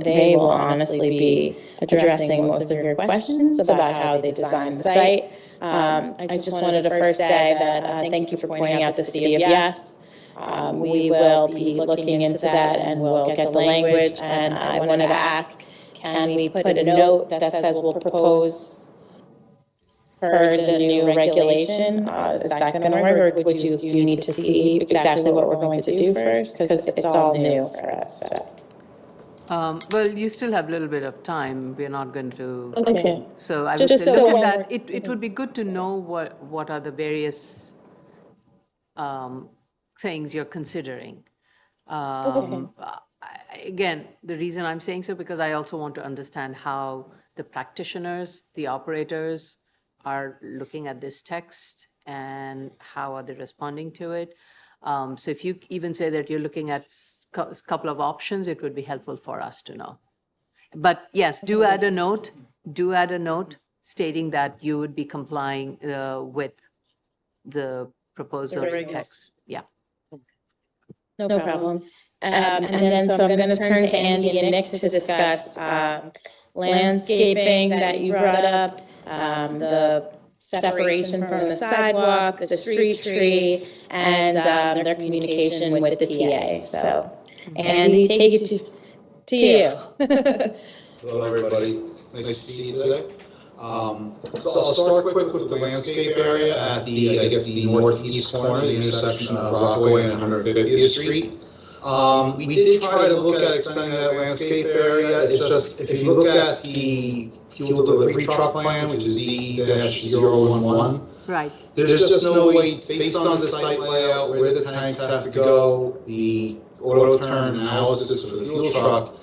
They will honestly be addressing most of your questions about how they designed the site. I just wanted to first say that thank you for pointing out the city of yes. We will be looking into that and we'll get the language. And I wanted to ask, can we put a note that says we'll propose per the new regulation? Is that going to work, or do you need to see exactly what we're going to do first? Because it's all new for us. So. well, you still have a little bit of time. We're not going to. Okay. So I would Just say, so look when at that. we're- It would be good to know what are the various things you're considering. Again, the reason I'm saying so, because I also want to understand how the practitioners, the operators are looking at this text and how are they responding to it. So if you even say that you're looking at a couple of options, it would be helpful for us to know. But yes, do add a note stating that you would be complying with the proposal text. Yeah. No problem. And then, so I'm going to turn to Andy and Nick to discuss landscaping that you brought up, the separation from the sidewalk, the street tree, and their communication with the TA. So, Andy, take it to you. Hello, everybody. Nice to see you today. So I'll start quick with the landscape area at the, I guess, the northeast corner, the intersection of Rockaway and 150th Street. We did try to look at extending that landscape area. It's just, if you look at the fuel delivery truck plan, which is Z-011, Right. there's just no way, based on the site layout, where the tanks have to go, the auto turn analysis for the fuel truck,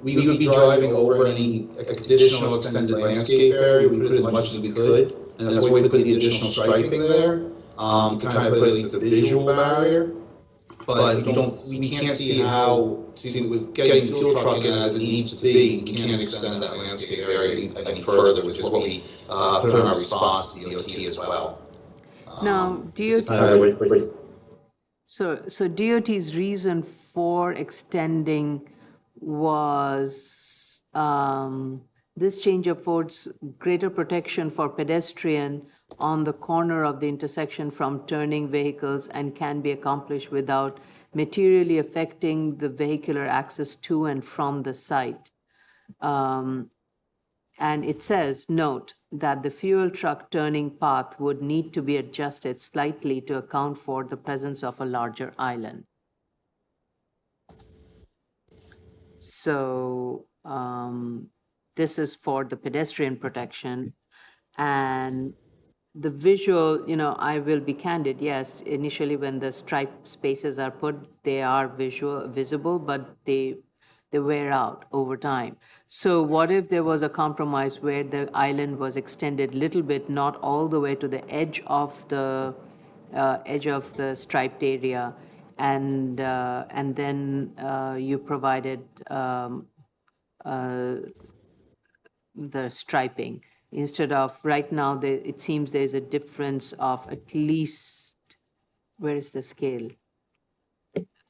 we would be driving over any additional extended landscape area. We put as much as we could, and that's why we put the additional striping there, to kind of put at least a visual barrier. But we can't see how, with getting the fuel truck in as it needs to be, we can't extend that landscape area any further, which is what we put in our response to DOT as well. Now, So DOT's reason for extending was this change affords greater protection for pedestrian on the corner of the intersection from turning vehicles and can be accomplished without materially affecting the vehicular access to and from the site. And it says, note that the fuel truck turning path would need to be adjusted slightly to account for the presence of a larger island. So this is for the pedestrian protection. And the visual, I will be candid, yes, initially when the stripe spaces are put, they are visible, but they wear out over time. So what if there was a compromise where the island was extended a little bit, not all the way to the edge of the striped area, and then you provided the striping instead of right now it seems there's a difference of at least, where is the scale,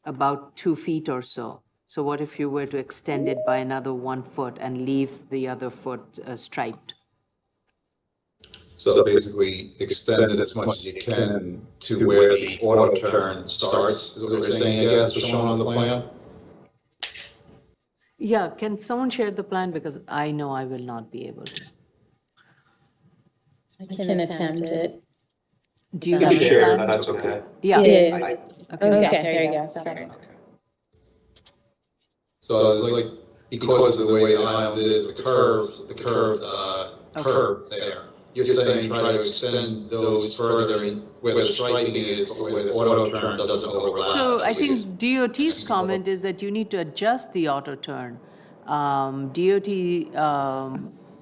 about 2 feet or so. So what if you were to extend it by another 1 foot and leave the other foot striped? So basically, extend it as much as you can to where the auto turn starts, is what you're saying, I guess, was shown on the plan? Yeah, can someone share the plan, because I know I will not be able to. I can attempt it. Do you have a Share, plan? that's okay. Yeah. Okay, there you go, sorry. So it's like, because of the way the island is, the curved curve there, you're saying try to extend those further in where the striping is, where the auto turn doesn't overlap. So I think DOT's comment is that you need to adjust the auto turn. DOT,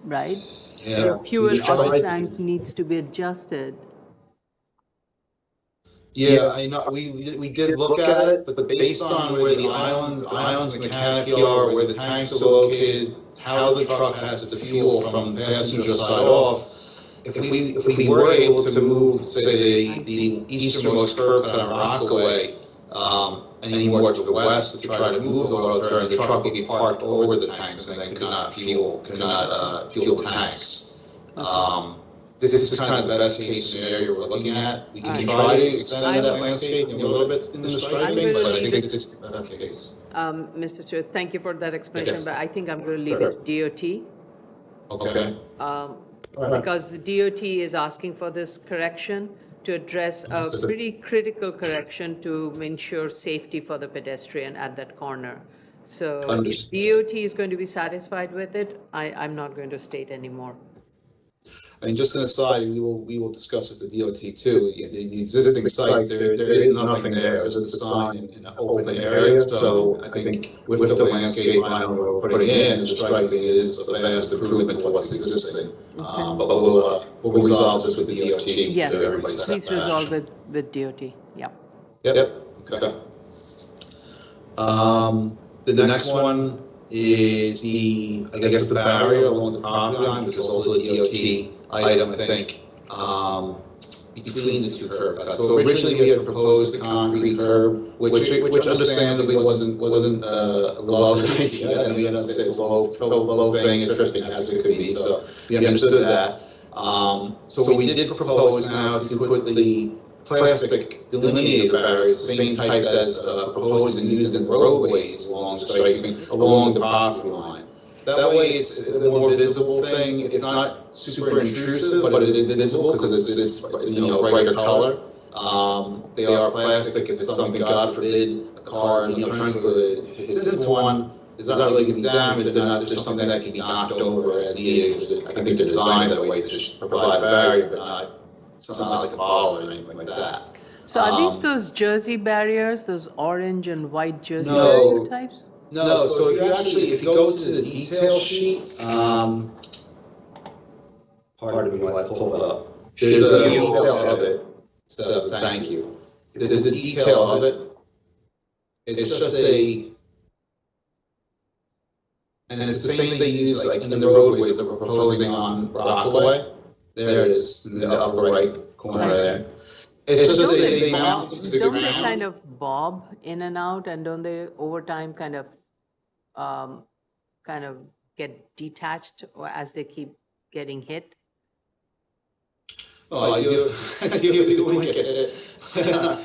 right? Yeah. Your fuel We auto tried- tank needs to be adjusted. Yeah, I know, we did look at it, but based on where the islands in the canopy are, where the tanks are located, how the truck has to fuel from the passenger side off, if we were able to move, say, the easternmost curb cut on Rockaway, any more to the west to try to move the auto turn, the truck would be parked over the tanks and then could not fuel the tanks. This is kind of the best case scenario we're looking at. We can try to extend that landscape a little bit in the striping, but I think that's the case. Mr. Chair, thank you for that explanation, Yes. but I think I'm going to leave it DOT. Okay. Because the DOT is asking for this correction to address a Understood. pretty critical correction to ensure safety for the pedestrian at that corner. So if Understood. DOT is going to be satisfied with it, I'm not going to state anymore. And just an aside, we will discuss with the DOT too. The existing site, there is nothing there. It's just a sign in an open area. So I think with the landscape vinyl we're putting in, the striping is a vast improvement to what's existing. But we'll resolve this with the DOT. Yeah, so everybody's please satisfied. resolve it with DOT, yeah. Yep, okay. The next one is I guess the barrier along the property line, which is also a DOT item, I think, between the two curb cuts. So originally we had proposed the concrete curb, which understandably wasn't a lovely idea, and we understood it's a low thing and tripping as it could be, so we understood that. So we did propose now to put the plastic delineated barriers, the same type as proposed and used in the roadways along the striping, along the property line. That way it's a more visible thing. It's not super intrusive, but it is visible because it's brighter color. They are plastic. If it's something, God forbid, a car turns the hits into one, there's not really going to be damage. There's something that can be knocked over as needed. I think they're designed that way to provide a barrier, but not. It's not like a ball or anything like that. So are these those jersey barriers, those orange and white jersey No. barrier types? No, so if you go to the detail sheet, pardon me while I pull it up. There's a detail of it, so thank you. There's a detail of it. It's just and it's the same they use like in the roadways that we're proposing on Rockaway. There it is, in the upper right corner there. It's just they mount to the Don't they ground. kind of bob in and out, and don't they over time kind of get detached as they keep getting hit? Oh, ideally, we wouldn't get it.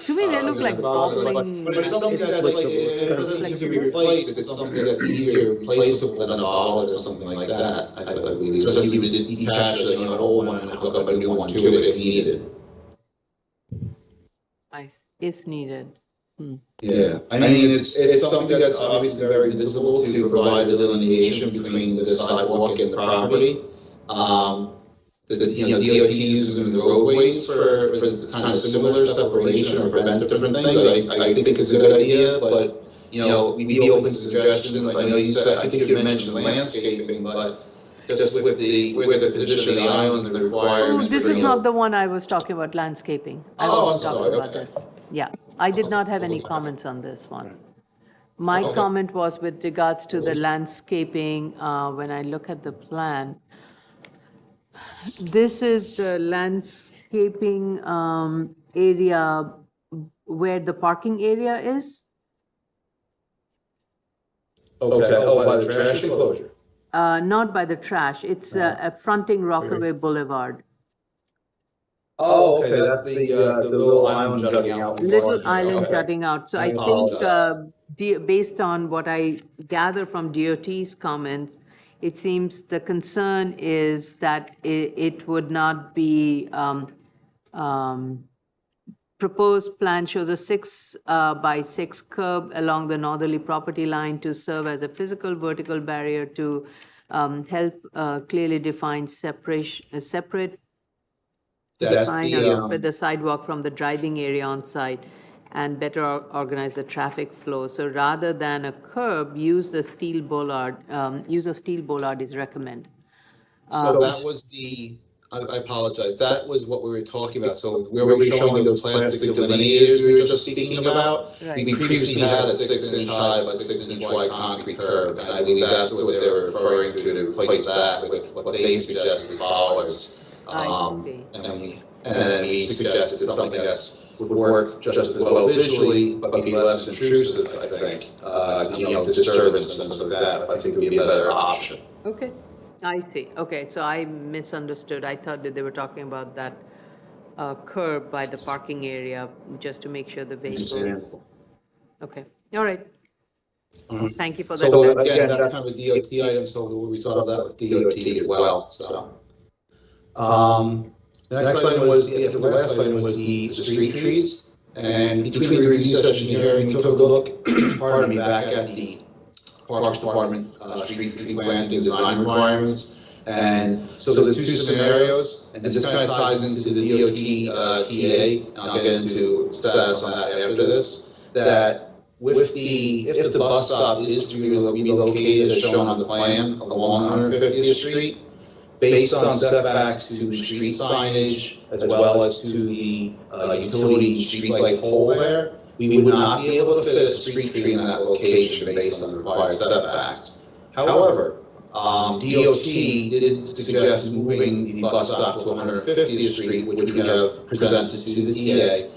To me, they look like bobbling. But it's something that's like, it doesn't have to be replaced, it's something that's easier replaceable than a ball or something like that, I believe. Especially if you detach, an old one and hook up a new one to it if needed. Nice, if needed. Yeah, I mean, it's something that's obviously very visible to provide delineation between the sidewalk and the property. DOT uses them in the roadways for kind of similar separation or prevent different things. I think it's a good idea, but, we'd be open to suggestions. I know you said, I think you mentioned landscaping, but just with the position of the islands and the requirements. This is not the one I was talking about, landscaping. I was talking about this. Yeah, I did not have any comments on this one. My comment was with regards to the landscaping, when I look at the plan, this is the landscaping area where the parking area is? Okay, by the trash enclosure? Not by the trash. It's fronting Rockaway Boulevard. Oh, okay, that's the little island jutting out. Little island jutting out. So I think, based on what I gather from DOT's comments, it seems the concern is that it would not be, proposed plan shows a 6 by 6 curb along the northerly property line to serve as a physical vertical barrier to help clearly define separate with the sidewalk from the driving area on site and better organize the traffic flow. So rather than a curb, use of steel bollard is recommended. So that was I apologize, that was what we were talking about. So where we were showing those plastic delineators we were just speaking about, we previously had a 6-inch high by 6-inch wide concrete curb. And I believe that's what they were referring to replace that with what they suggested, bollards. And then we suggested something that would work just as well visually, but be less intrusive, I think. Disturbance and stuff like that, I think it would be a better option. Okay, I see. Okay, so I misunderstood. I thought that they were talking about that curb by the parking area, just to make sure the vehicles. Okay, all right. Thank you for that. So again, that's kind of a DOT item, so we'll resolve that with DOT as well, so. The next item was, the last item was the street trees. And between the review session and hearing, we took a look, back at the Parks Department street tree planting design requirements. And so there's 2 scenarios, and this kind of ties into the DOT TA, and I'll get into status on that after this, that if the bus stop is to be relocated as shown on the plan along 150th Street, based on setbacks to street signage as well as to the utility streetlight pole there, we would not be able to fit a street tree in that location based on the required setbacks. However, DOT did suggest moving the bus stop to 150th Street, which we have presented to the TA.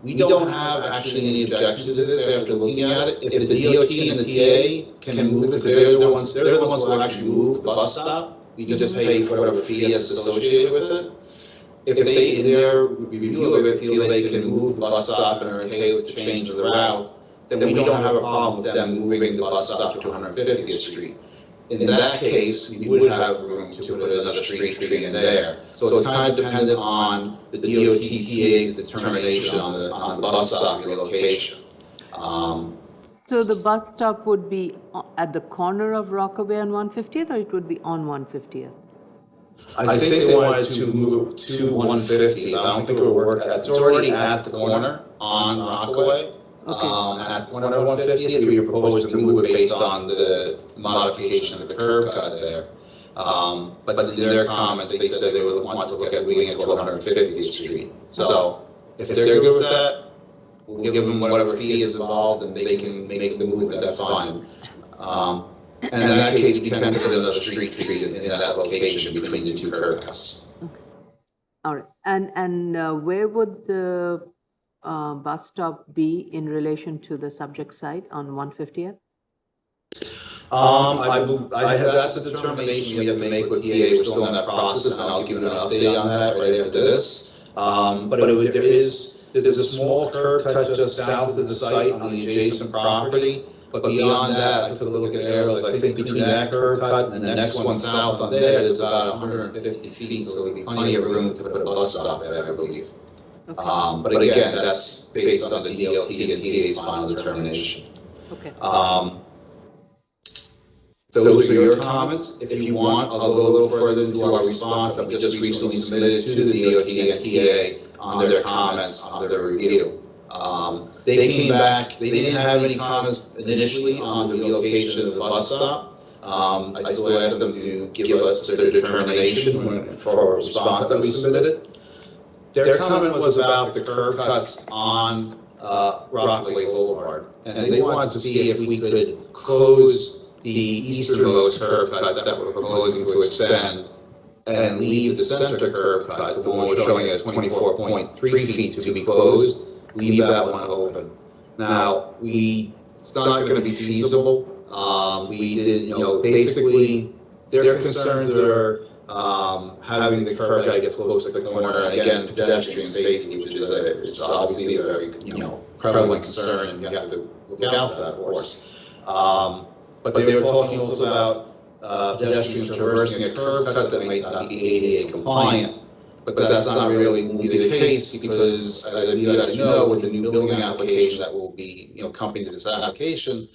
We don't have actually any objection to this after looking at it. If the DOT and the TA can move it, because they're the ones who will actually move the bus stop, we can just pay for whatever fee is associated with it. If they, in their review of it, feel they can move the bus stop and are okay with the change of the route, then we don't have a problem with them moving the bus stop to 150th Street. In that case, we would have room to put another street tree in there. So it's kind of dependent on the DOT TA's determination on the bus stop relocation. So the bus stop would be at the corner of Rockaway and 150th, or it would be on 150th? I think they wanted to move it to 150th. I don't think it would work. It's already at the corner on Rockaway. At 150th, we were proposing to move it based on the modification of the curb cut there. But in their comments, they said they would want to look at moving it to 150th Street. So if they're good with that, we'll give them whatever fee is involved, and they can make the move. That's fine. And in that case, we can put another street tree in that location between the 2 curb cuts. Okay. All right. And where would the bus stop be in relation to the subject site on 150th? That's a determination we have to make with TA. We're still in that process, and I'll give you an update on that right after this. There's a small curb cut just south of the site on the adjacent property. But beyond that, I took a look at aerials. I think between that curb cut and the next one south on there is about 150 feet, so there'll be plenty of room to put a bus stop there, I believe. But again, that's based on the DLT and TA's final determination. Okay. Those are your comments. If you want, I'll go a little further into our response that we just recently submitted to the DOT and TA on their comments on their review. They came back, they didn't have any comments initially on the relocation of the bus stop. I still asked them to give us their determination for a response that we submitted. Their comment was about the curb cuts on Rockaway Boulevard. And they wanted to see if we could close the easternmost curb cut that we're proposing to extend and leave the center curb cut, the one we're showing as 24.3 feet to be closed, leave that one open. Now, it's not going to be feasible. We did, basically, their concerns are having the curb that gets close to the corner, and again, pedestrian safety, which is obviously a very, prevalent concern, and you have to look out for that, of course. But they were talking also about pedestrians traversing a curb cut that might not be ADA compliant. But that's not really will be the case because, as you know, with the new building application that will be, accompanied to this application,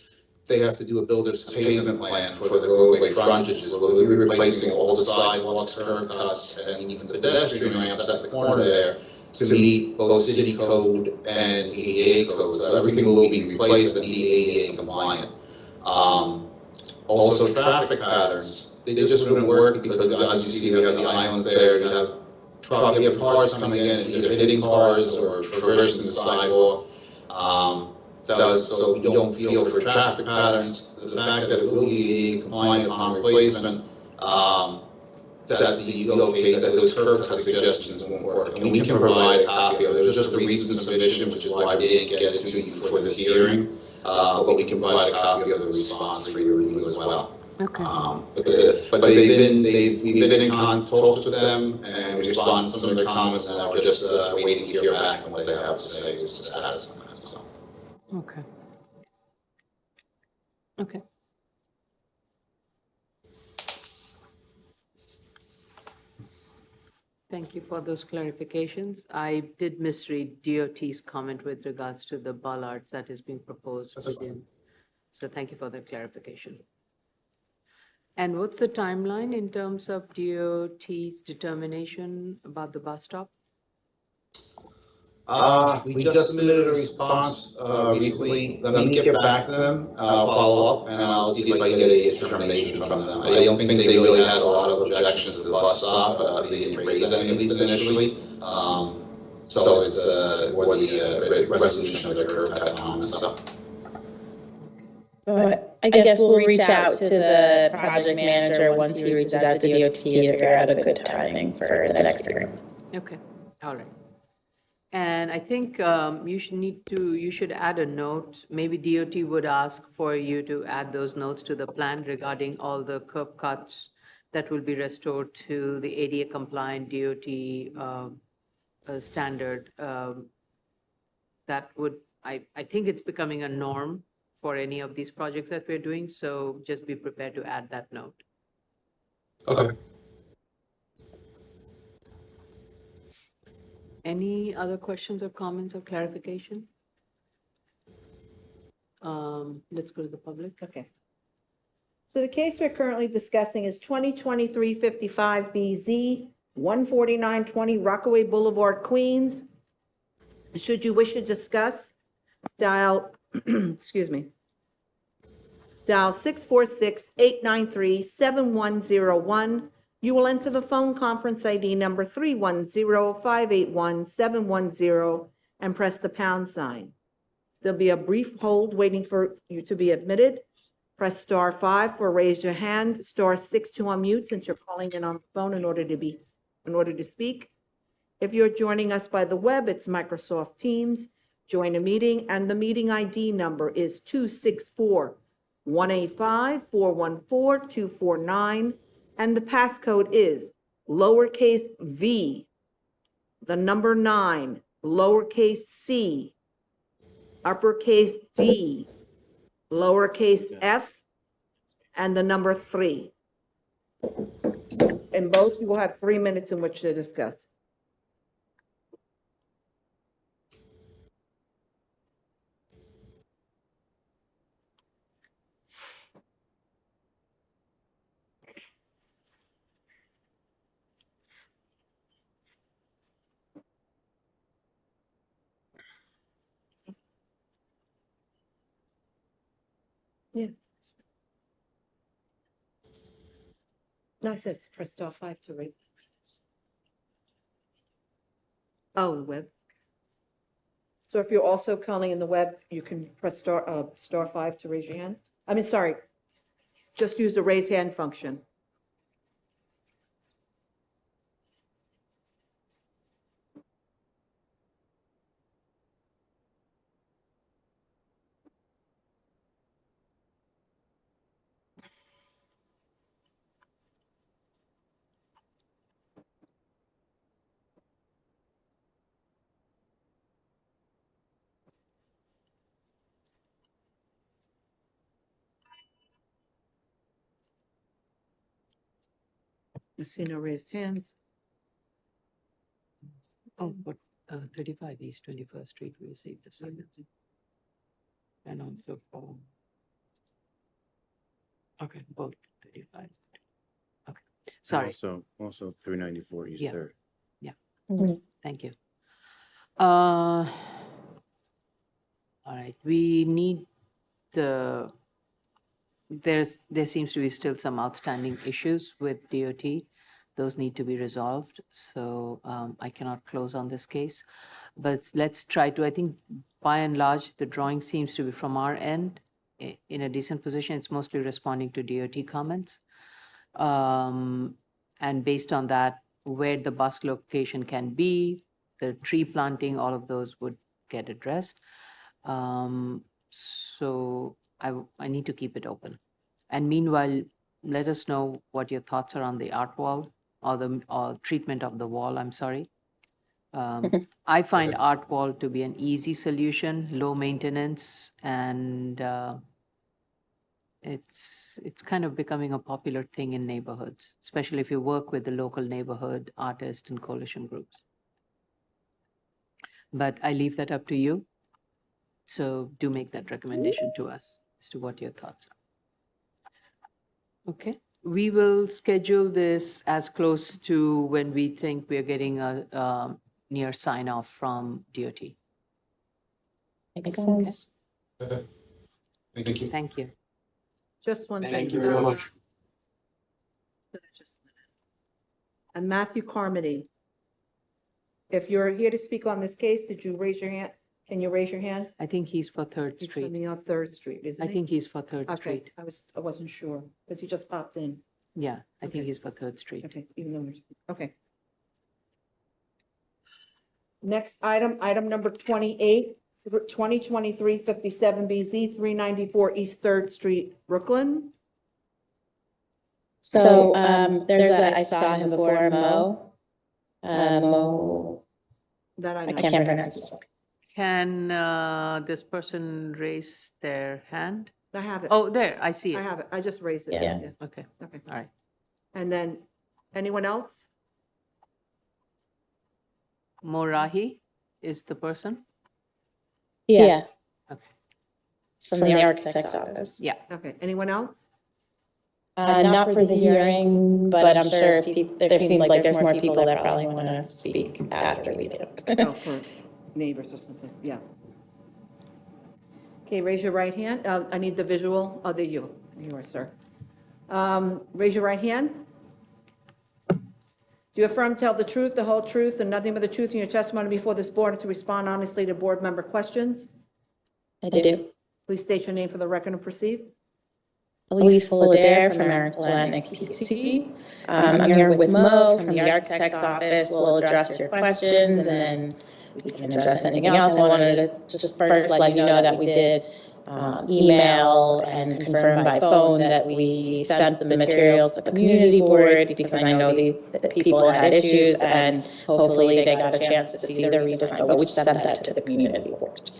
they have to do a builder's pavement plan for the roadway frontages. We'll be replacing all the sidewalks, curb cuts, and even the pedestrian ramps at the corner there to meet both city code and ADA code. So everything will be replaced and be ADA compliant. Also, traffic patterns, they just wouldn't work because, as you see, we have the islands there. You have cars coming in and either hitting cars or traversing the sidewalk. So we don't feel for traffic patterns. The fact that it will be ADA compliant upon replacement, that those curb cut suggestions won't work. And we can provide a copy of it. There's just a recent submission, which is why we didn't get it to you for this hearing. But we can provide a copy of the response for your review as well. Okay. But we've been in talks with them and we responded to some of their comments, and now we're just waiting to hear back on what they have to say as to status on that. So. Okay. Okay. Thank you for those clarifications. I did misread DOT's comment with regards to the bollards that is being proposed within. So thank you for the clarification. And what's the timeline in terms of DOT's determination about the bus stop? We just submitted a response recently. Let me get back to them. I'll follow up and I'll see if I can get a determination from them. I don't think they really had a lot of objections to the bus stop. They didn't raise any, at least initially. So it's more the resolution of the curb cut comments. So. I guess we'll reach out to the project manager once he reaches out to DOT to figure out a good timing for the next hearing. Okay, all right. And I think you should add a note. Maybe DOT would ask for you to add those notes to the plan regarding all the curb cuts that will be restored to the ADA compliant DOT standard. That would, I think it's becoming a norm for any of these projects that we're doing. So just be prepared to add that note. Okay. Any other questions or comments or clarification? Let's go to the public. Okay. So the case we're currently discussing is 2023-55BZ, 14920 Rockaway Boulevard, Queens. Should you wish to discuss, dial, excuse me, dial 646-893-7101. You will enter the phone conference ID number 310-581-710 and press the pound sign. There'll be a brief hold waiting for you to be admitted. Press star 5 for raise your hand, star 6 to unmute since you're calling in on the phone in order to speak. If you're joining us by the web, it's Microsoft Teams. Join a meeting, and the meeting ID number is 264-1 185-414-249, and the passcode is lowercase v, the number 9, lowercase c, uppercase D, lowercase f, and the number 3. And both you will have 3 minutes in which to discuss. Yeah. No, I said press star 5 to raise. Oh, the web. So if you're also calling in the web, you can press star 5 to raise your hand. I mean, sorry, just use the raise hand function. I see no raised hands. Oh, but 35 East 21st Street, we received the second. And also for, okay, both 35. Okay, sorry. Also 394 East Yeah. 3rd. Yeah, Mhm. thank you. All right, we need there seems to be still some outstanding issues with DOT. Those need to be resolved, so I cannot close on this case. But let's try to, I think by and large, the drawing seems to be from our end in a decent position. It's mostly responding to DOT comments. And based on that, where the bus location can be, the tree planting, all of those would get addressed. So I need to keep it open. And meanwhile, let us know what your thoughts are on the art wall or the treatment of the wall, I'm sorry. I find art wall to be an easy solution, low maintenance, and it's kind of becoming a popular thing in neighborhoods, especially if you work with the local neighborhood artists and coalition groups. But I leave that up to you. So do make that recommendation to us as to what your thoughts are. Okay, we will schedule this as close to when we think we're getting a near sign off from DOT. Makes sense. Thank you. Thank you. Just one thing. Thank you very much. And Matthew Carmody, if you're here to speak on this case, did you raise your hand? Can you raise your hand? I think he's for 3rd He's Street. from the 3rd Street, isn't I he? think he's for 3rd Okay, Street. I wasn't sure, because he just popped in. Yeah, I think Okay. he's for 3rd Street. Okay, even though, okay. Next item, item number 28, 2023-57BZ, 394 East 3rd Street, Brooklyn. So I saw him before, Mo. That I I know. can't pronounce his name. Can this person raise their hand? I have it. Oh, there, I see I it. have it. I just raised it. Yeah. Okay, Okay. all right. And then, anyone else? Morahi is the person? Yeah. Okay. It's from the architect's office. Yeah. Okay, anyone else? Not for the hearing, but I'm sure if there seems like there's more people that probably want to speak after we do. Oh, for neighbors or something, yeah. Okay, raise your right hand. I need the visual. Oh, there you are, sir. Raise your right hand. Do you affirm to tell the truth, the whole truth, and nothing but the truth in your testimony before this board and to respond honestly to board member questions? I do. Please state your name for the record and proceed. Elise Fullader from American Atlantic PC. I'm here with Mo from the architect's office. We'll address your questions and then we can address anything else. I wanted to just first let you know that we did email and confirm by phone that we sent the materials to the community board, because I know the people had issues, and hopefully they got a chance to see the redesign, but we just sent that to the community board.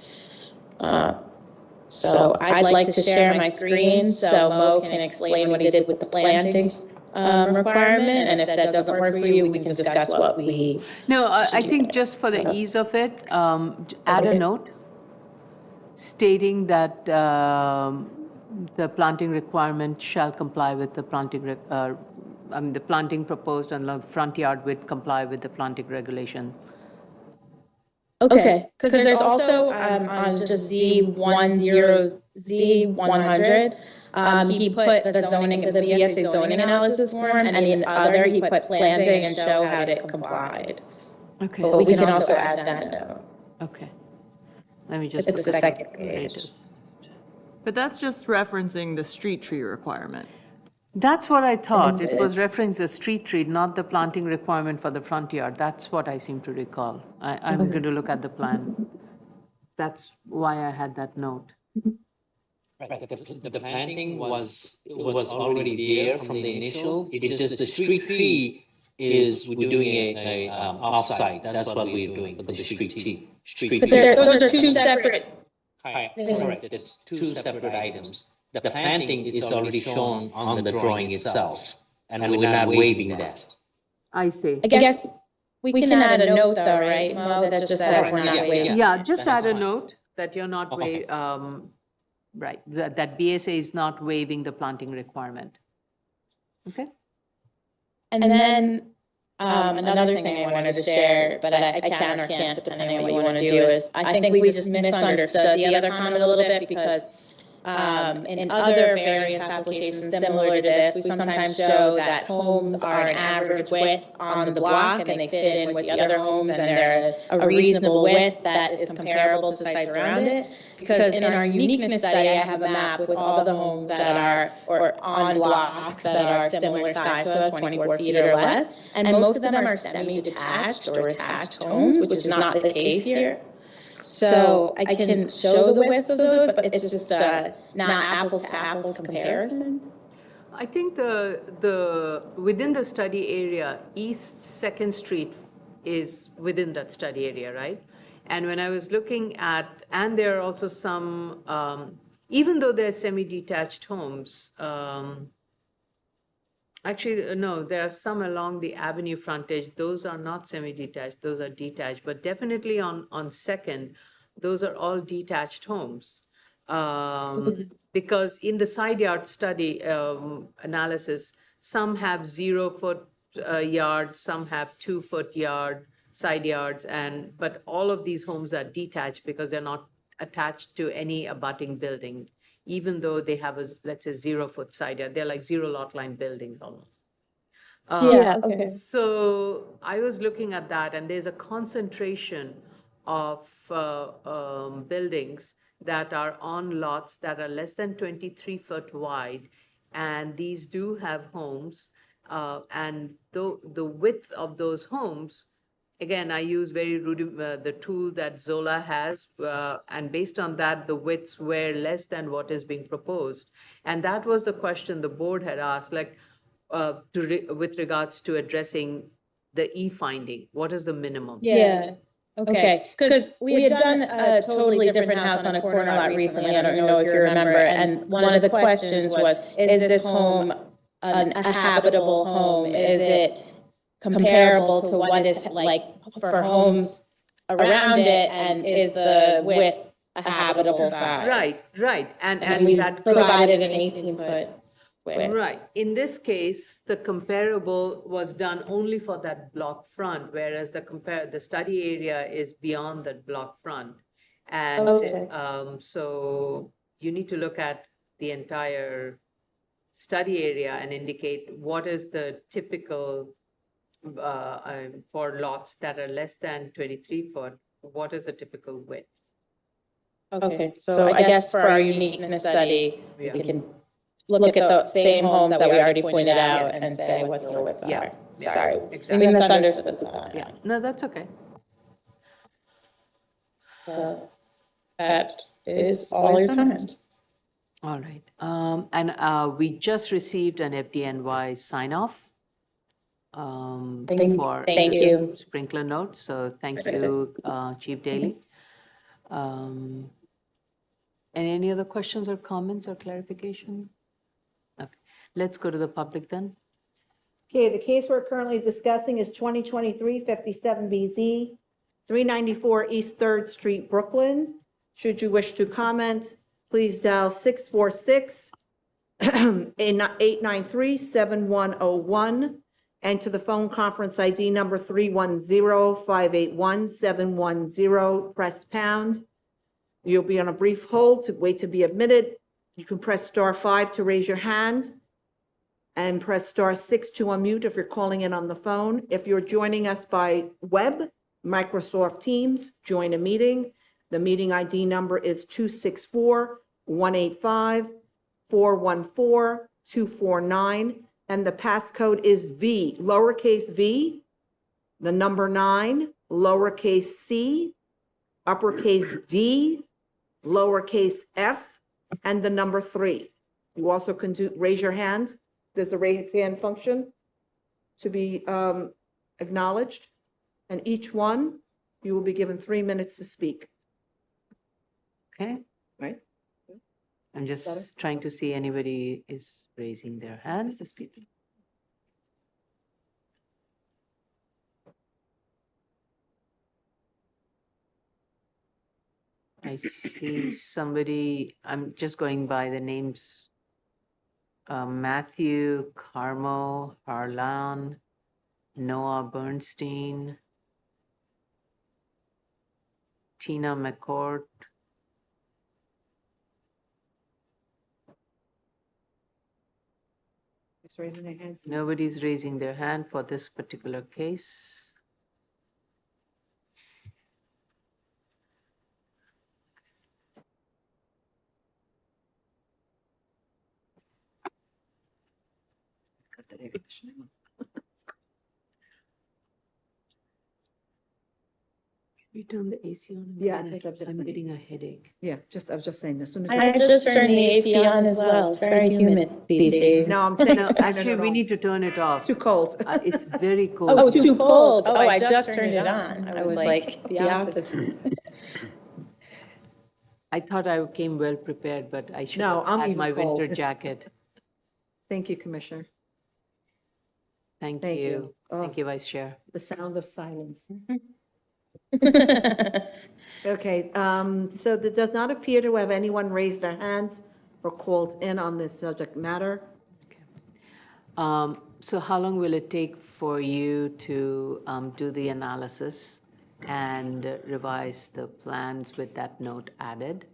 So I'd like to share my screen so Mo can explain what he did with the planting requirement, and if that doesn't work for you, we can discuss what we. No, I think just for the ease of it, add a note stating that the planting requirement shall comply with the planting, the planting proposed on the front yard would comply with the planting regulation. Okay, because there's also on just Z100, he put the zoning, the BSA zoning analysis form, and in other, he put planting and show how it complied. Okay. But we can also add that note. Okay. Let me just. It's the second page. But that's just referencing the street tree requirement. That's what I thought. It was referencing the street tree, not the planting requirement for the front yard. That's what I seem to recall. I'm going to look at the plan. That's why I had that note. Right, the planting was already there from the initial. It's just the street tree is we're doing a offsite. That's what we're doing for the street tree. But those are two separate. Correct. There's two separate items. The planting is already shown on the drawing itself, and we're not waiving that. I see. I guess we can add a note though, right, Mo, that just says we're not waiving. Yeah, just That's add a fine. note that you're not right, that BSA is not waiving the planting requirement. Okay? And then another thing I wanted to share, but I can or can't, depending on what you want to do, is I think we just misunderstood the other comment a little bit, because in other variance applications similar to this, we sometimes show that homes are an average width on the block, and they fit in with the other homes, and they're a reasonable width that is comparable to sites around it. Because in our uniqueness study, I have a map with all the homes that are, or on blocks that are similar size to us, 24 feet or less, and most of them are semi-detached or attached homes, which is not the case here. So I can show the widths of those, but it's just not apples to apples comparison. I think the within the study area, East 2nd Street is within that study area, right? And when I was looking at, and there are also some, even though they're semi-detached homes, actually, no, there are some along the avenue frontage. Those are not semi-detached, those are detached, but definitely on 2nd, those are all detached homes. Because in the side yard study analysis, some have 0 foot yards, some have 2 foot side yards, but all of these homes are detached because they're not attached to any abutting building, even though they have a, let's say, 0 foot side yard. They're like 0 lot line buildings almost. Okay. So I was looking at that, and there's a concentration of buildings that are on lots that are less than 23 foot wide, and these do have homes, and the width of those homes, again, I use the tool that Zola has, and based on that, the widths were less than what is being proposed. And that was the question the board had asked, like, with regards to addressing the E finding. What is the minimum? Yeah. Okay, because we had done a totally different house on a corner lot recently. I don't know if you remember. And one of the questions was, is this home a habitable home? Is it comparable to what is like for homes around it? And is the width a habitable size? Right. And we provided an 18-foot width. Right. In this case, the comparable was done only for that block front, whereas the study area is beyond that block front. And so you need to look at the entire study area and indicate what is the typical for lots that are less than 23 foot, what is the typical width? Okay, so I guess for our uniqueness study, we can look at the same homes that we already pointed out and say what the widths are. Sorry, exactly. we misunderstood that. Yeah, no, that's okay. That is all your comments. All right. And we just received an FDNY sign-off for Thank you. sprinkler note, so thank you, Chief Daly. And any other questions or comments or clarification? Okay, let's go to the public then. Okay, the case we're currently discussing is 2023-57BZ, 394 East 3rd Street, Brooklyn. Should you wish to comment, please dial 646-893-7101. Enter the phone conference ID number 310-581-710. Press pound. You'll be on a brief hold to wait to be admitted. You can press *5 to raise your hand and press *6 to unmute if you're calling in on the phone. If you're joining us by web, Microsoft Teams, join a meeting. The meeting ID number is 264-185-414-249, and the passcode is V, lowercase v, the number 9, lowercase c, uppercase D, lowercase f, and the number 3. You also can raise your hand. There's a raise hand function to be acknowledged. And each one, you will be given 3 minutes to speak. Okay, Right? I'm just trying to see anybody is raising their hand. I see somebody, I'm just going by the names. Matthew, Carmo, Harlan, Noah Bernstein, Tina McCord. Just raising their hands. Nobody's raising their hand for this particular case. Can we turn the AC on? Yeah, I think I'm getting a headache. Yeah, I was just saying, as soon as. I just turned the AC on as well. It's very humid these days. No, I'm saying, No, actually, we need to turn it off. It's too cold. It's very cold. Oh, too cold. Oh, I just turned it on. I was like the opposite. I thought I came well prepared, but I should No, have I'm had even my winter cold. jacket. Thank you, Commissioner. Thank Thank you. you. Oh. Thank you, Vice Chair. The sound of silence. Okay, so there does not appear to have anyone raised their hands or called in on this subject matter. So how long will it take for you to do the analysis and revise the plans with that note added?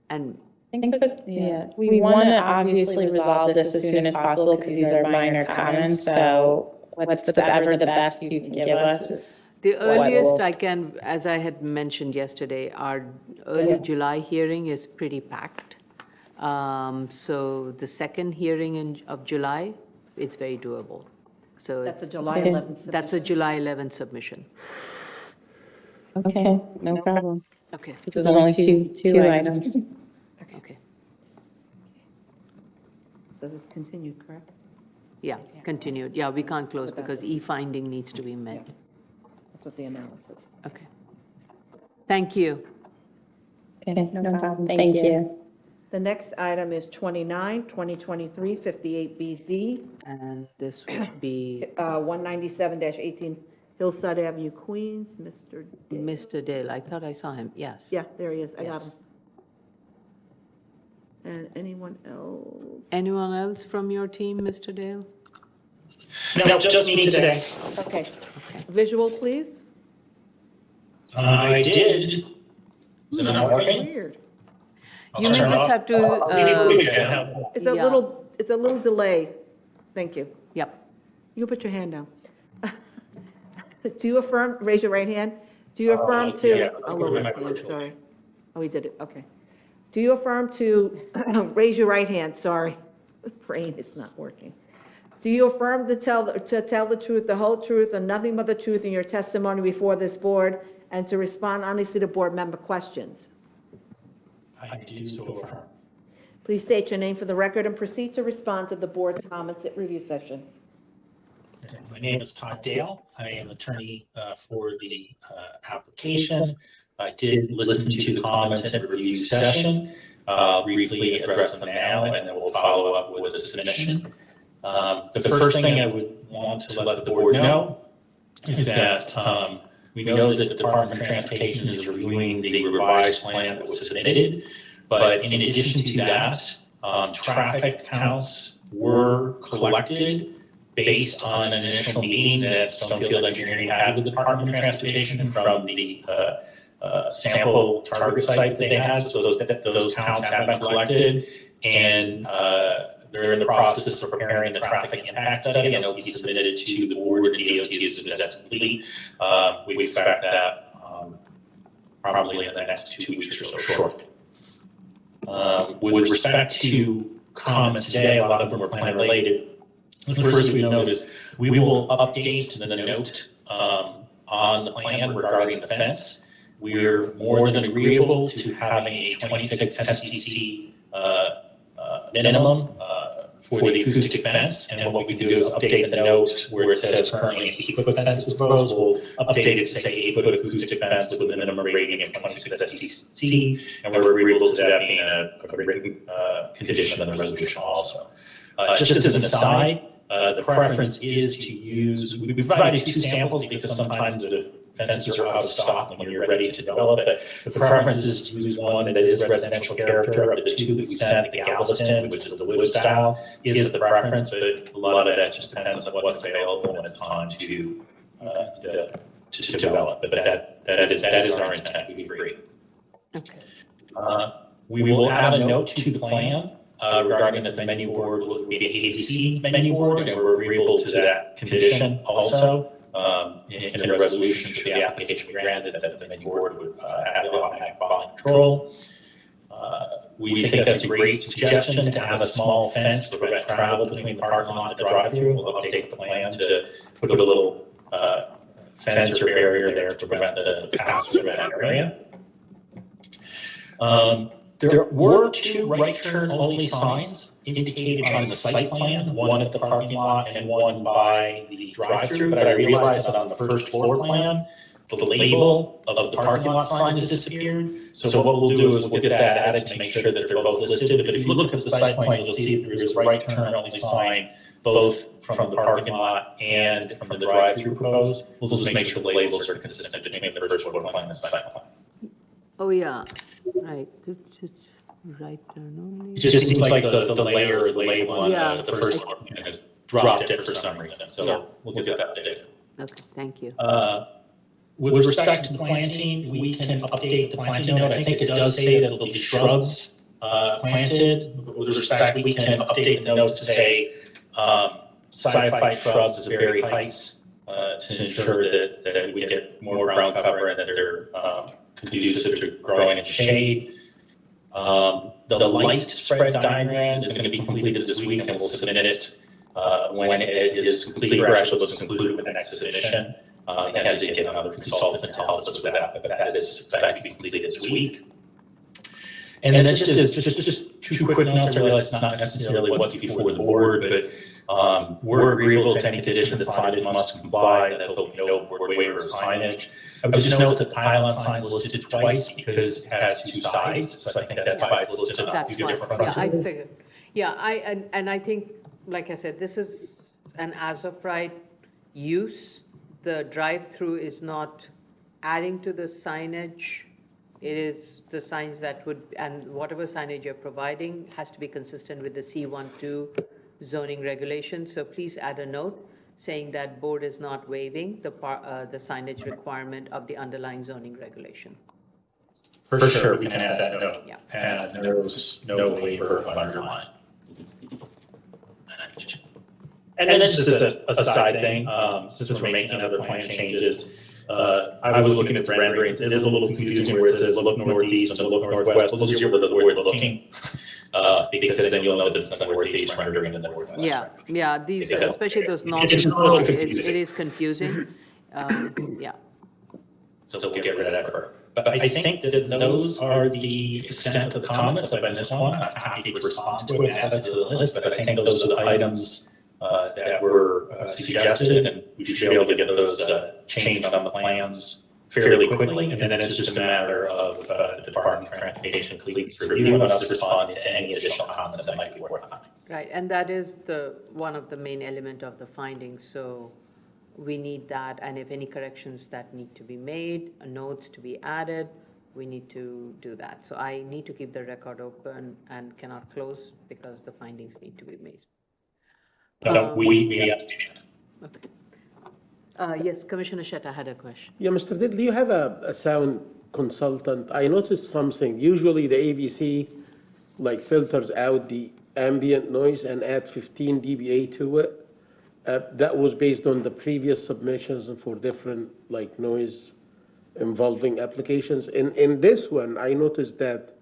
And I think that, we want to obviously resolve this as soon as possible because these are minor comments. So what's the best you can give us? the earliest I can, as I had mentioned yesterday, our early July hearing is pretty packed. So the second hearing of July, it's very doable. So That's a July 11th submission. that's a July 11th submission. Okay, no problem. Okay. This is only two items. Okay. So this continued, correct? Yeah, continued. Yeah, we can't close because E-finding needs to be met. That's what the analysis. Okay. Thank you. Okay, no problem. Thank you. The next item is 29, 2023, 58BZ, And this would be 197-18 Hillside Avenue, Queens, Mr. Mr. Dale. I thought I saw him. Yes. Yeah, there he is. I got him. Yes. And anyone else? Anyone else from your team, Mr. Dale? No, just me today. Okay. Visual, please. I did. Is it not working? Weird. I'll You may turn it just off. have to, It's a Yeah. little delay. Thank you. yep. You put your hand down. Do you affirm, raise your right hand. Do you affirm to, yeah. I'll lower his hand, sorry. Oh, he did it, okay. Do you affirm to, raise your right hand, sorry. The brain is not working. Do you affirm to tell the truth, the whole truth, and nothing but the truth in your testimony before this board, and to respond honestly to board member questions? I do so affirm. Please state your name for the record and proceed to respond to the board's comments at review session. My name is Todd Dale. I am attorney for the application. I did listen to the comments at review session. Briefly address them now, and then we'll follow up with a submission. The first thing I would want to let the board know is that we know that the Department of Transportation is reviewing the revised plan that was submitted, but in addition to that, traffic counts were collected based on an initial meeting that Stonefield Engineering had with the Department of Transportation from the sample target site that they had. So those counts have been collected, and they're in the process of preparing the traffic impact study, and it'll be submitted to the board and DOT as soon as that's complete. We expect that probably in the next 2 weeks or so short. With respect to comments today, a lot of them were plan related. The first we notice, we will update the note on the plan regarding the fence. We're more than agreeable to having a 26 STC minimum for the acoustic fence. And what we do is update the note where it says currently an 8-foot fence is proposed. We'll update it to say 8-foot acoustic fence with a minimum rating of 26 STC. And we're agreeable to that being a written condition in the resolution also. Just as an aside, the preference is to use, we provided 2 samples because sometimes the fences are out of stock when you're ready to develop it. The preference is to use one that is residential character. Of the 2 that we sent, the Galveston, which is the wood style, is the preference, but a lot of that just depends on what's available when it's time to develop. But that is our intent. We agree. Okay. We will add a note to the plan regarding that the menu board will be an ABC menu board, and we're agreeable to that condition also. In the resolution, should the application be granted, that the menu board would have automatic volume control. We think that's a great suggestion to have a small fence to prevent travel between the parking lot and the drive-through. We'll update the plan to put a little fence or barrier there to prevent the passage through that area. There were 2 right turn only signs indicated on the site plan, one at the parking lot and one by the drive-through, but I realized that on the first floor plan, the label of the parking lot sign has disappeared. So what we'll do is we'll get that added to make sure that they're both listed. But if you look at the site plan, you'll see there is a right turn only sign both from the parking lot and from the drive-through proposed. We'll just make sure the labels are consistent between the first floor plan and the site plan. Oh, yeah, right. Right turn only. It just seems like the layer or the label on the first one has dropped it for some reason. So we'll get that updated. Okay, thank you. With respect to the planting, we can update the planting note. I think it does say that there'll be shrubs planted. With respect, we can update the note to say side-by shrubs of varied heights to ensure that we get more ground cover and that they're conducive to growing in shade. The light spread diagram is going to be completed this week, and we'll submit it when it is complete, or actually let's conclude with the next submission. I had to get another consultant to help us with that, but that is expected to be completed this week. And then just 2 quick notes. I realize it's not necessarily what's before the board, but we're agreeable to any condition that signage must comply, that there'll be no board waiver of signage. I would just note that the pylon sign is listed twice because it has 2 sides, so I think that's why it's listed on 2 different frontages. I figured. Yeah, I think, like I said, this is an as of right use. The drive-through is not adding to the signage. It is the signs that would, and whatever signage you're providing has to be consistent with the C12 zoning regulation. So please add a note saying that board is not waiving the signage requirement of the underlying zoning regulation. For sure, we can add that note. Yeah. And there's no waiver of underline. And then just as a side thing, since we're making other plan changes, I was looking at the renderings. It is a little confusing where it says look northeast and look northwest. We'll just where they're looking, because then you'll know that it's the northeast rendering and the northwest. Yeah, these, especially those northeast, it is confusing. Yeah. So we'll get rid of that. But I think that those are the extent of the comments of this one. I'm happy to respond to it and add it to the list, but I think those are the items that were suggested, and we should be able to get those changed on the plans fairly quickly. And then it's just a matter of the Department of Transportation completes review and us respond to any additional comments that might be forthcoming. Right, and that is one of the main element of the findings, so we need that, and if any corrections that need to be made, notes to be added, we need to do that. So I need to keep the record open and cannot close because the findings need to be made. We understand. Okay. Yes, Commissioner Shetta had a question. Yeah, Mr. Diddley, you have a sound consultant. I noticed something. Usually the AVC like filters out the ambient noise and add 15 dBA to it. That was based on the previous submissions and for different like noise involving applications. In this one, I noticed that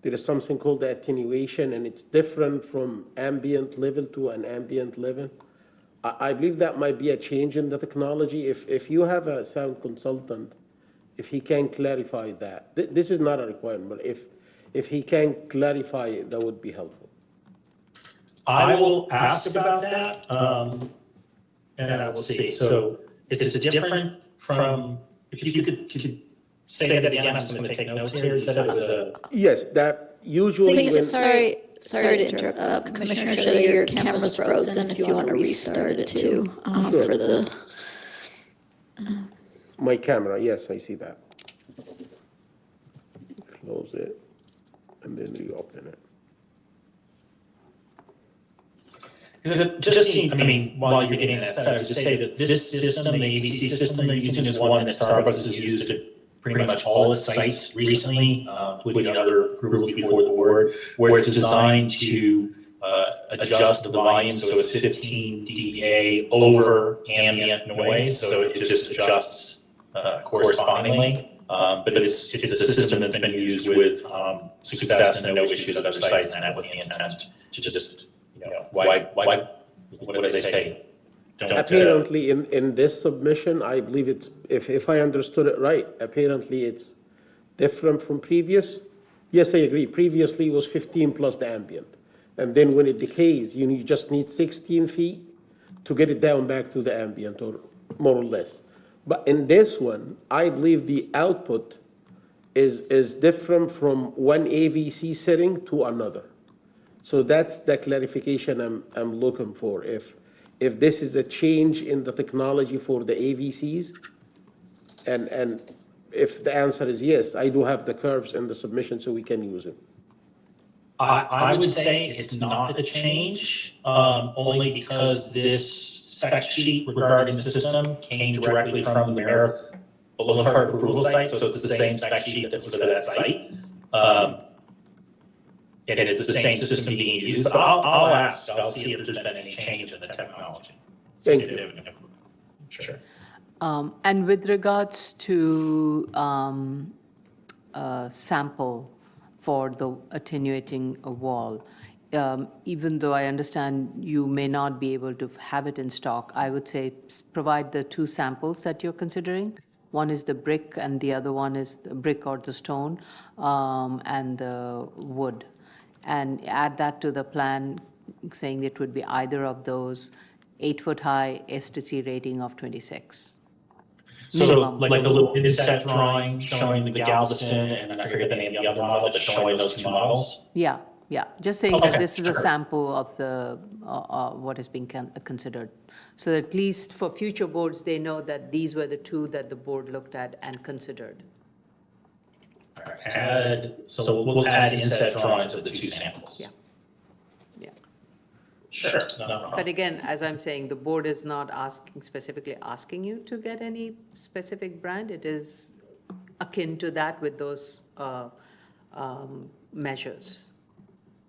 there is something called the attenuation, and it's different from ambient level to an ambient level. I believe that might be a change in the technology. If you have a sound consultant, if he can clarify that, this is not a requirement, but if he can clarify it, that would be helpful. I will ask about that, and I will see. So it's a different from, if you could say that again, I'm just going to take notes here. You said it was a... Yes, that usually when... Sorry to interrupt, Commissioner Shetta, your camera's frozen if you want to restart it too, Sure. for the... My camera, yes, I see that. Close it, and then reopen it. Because I mean, while you're getting that set, I would just say that this system, the ABC system they're using, is one that Starbucks has used at pretty much all its sites recently, including other groups before the board, where it's designed to adjust the volume so it's 15 dBA over ambient noise, so it just adjusts correspondingly. But it's a system that's been used with success and no issues at other sites, and that was the intent to just, why, what do they say? Apparently, in this submission, I believe it's, if I understood it right, apparently it's different from previous. Yes, I agree. Previously, it was 15 plus the ambient. And then when it decays, you just need 16 feet to get it down back to the ambient, or more or less. But in this one, I believe the output is different from one AVC setting to another. So that's the clarification I'm looking for. If this is a change in the technology for the AVCs, and if the answer is yes, I do have the curves in the submission so we can use it. I would say it's not a change, only because this spec sheet regarding the system came directly from the Merrick Boulevard approval site, so it's the same spec sheet that was for that site. And it's the same system being used, but I'll ask, I'll see if there's been any change in the technology. Thank you. Sure. And with regards to sample for the attenuating a wall, even though I understand you may not be able to have it in stock, I would say provide the two samples that you're considering. One is the brick and the other one is the brick or the stone and the wood. And add that to the plan, saying it would be either of those, 8-foot high STC rating of 26. So Minimum. like a little inset drawing showing the Galveston, and I forget the name of the other model, but showing those two models? Yeah, just saying that this is a sure. sample of the what is being considered. So at least for future boards, they know that these were the two that the board looked at and considered. So we'll add inset drawings of the two samples. Yeah. Sure. No problem. But again, as I'm saying, the board is not specifically asking you to get any specific brand. It is akin to that with those measures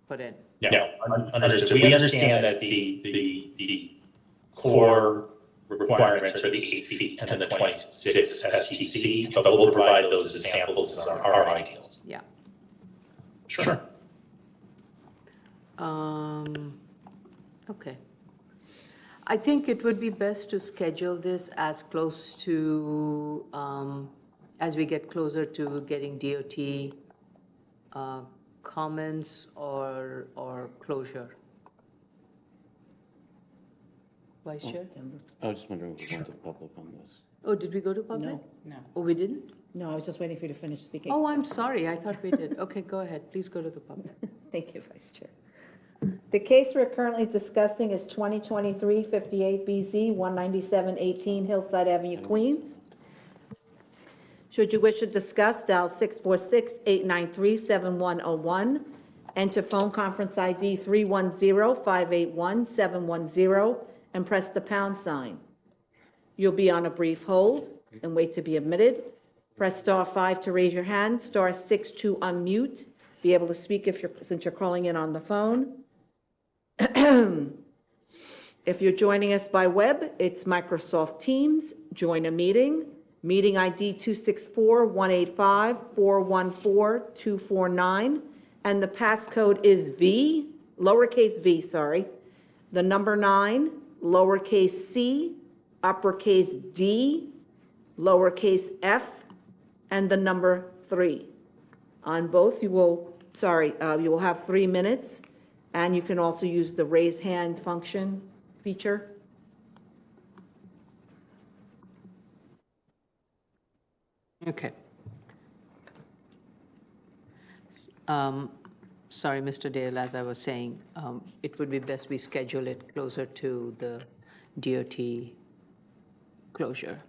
put in. Yeah, understood. We understand that the core requirements are the 8 feet and the 26 STC, but we'll provide those as samples as our ideals. Yeah. Sure. Okay. I think it would be best to schedule this as close to as we get closer to getting DOT comments or closure. Vice Chair? I was just wondering if we went to the public on this. Oh, did we go to public? No. Oh, we didn't? No, I was just waiting for you to finish speaking. Oh, I'm sorry. I thought we did. Okay, go ahead. Please go to the public. Thank you, Vice Chair. The case we're currently discussing is 2023-58BZ, 19718 Hillside Avenue, Queens. Should you wish to discuss, dial 646-893-7101, enter phone conference ID 310-581-710, and press the pound sign. You'll be on a brief hold and wait to be admitted. Press star 5 to raise your hand, star 6 to unmute, be able to speak since you're calling in on the phone. If you're joining us by web, it's Microsoft Teams, join a meeting, meeting ID 264-185-414-249, and the passcode is V, lowercase v, sorry, the number 9, lowercase c, uppercase D, lowercase f, and the number 3. On both, you will have 3 minutes, and you can also use the raise hand function feature. Okay. Sorry, Mr. Dale, as I was saying, it would be best we schedule it closer to the DOT closure.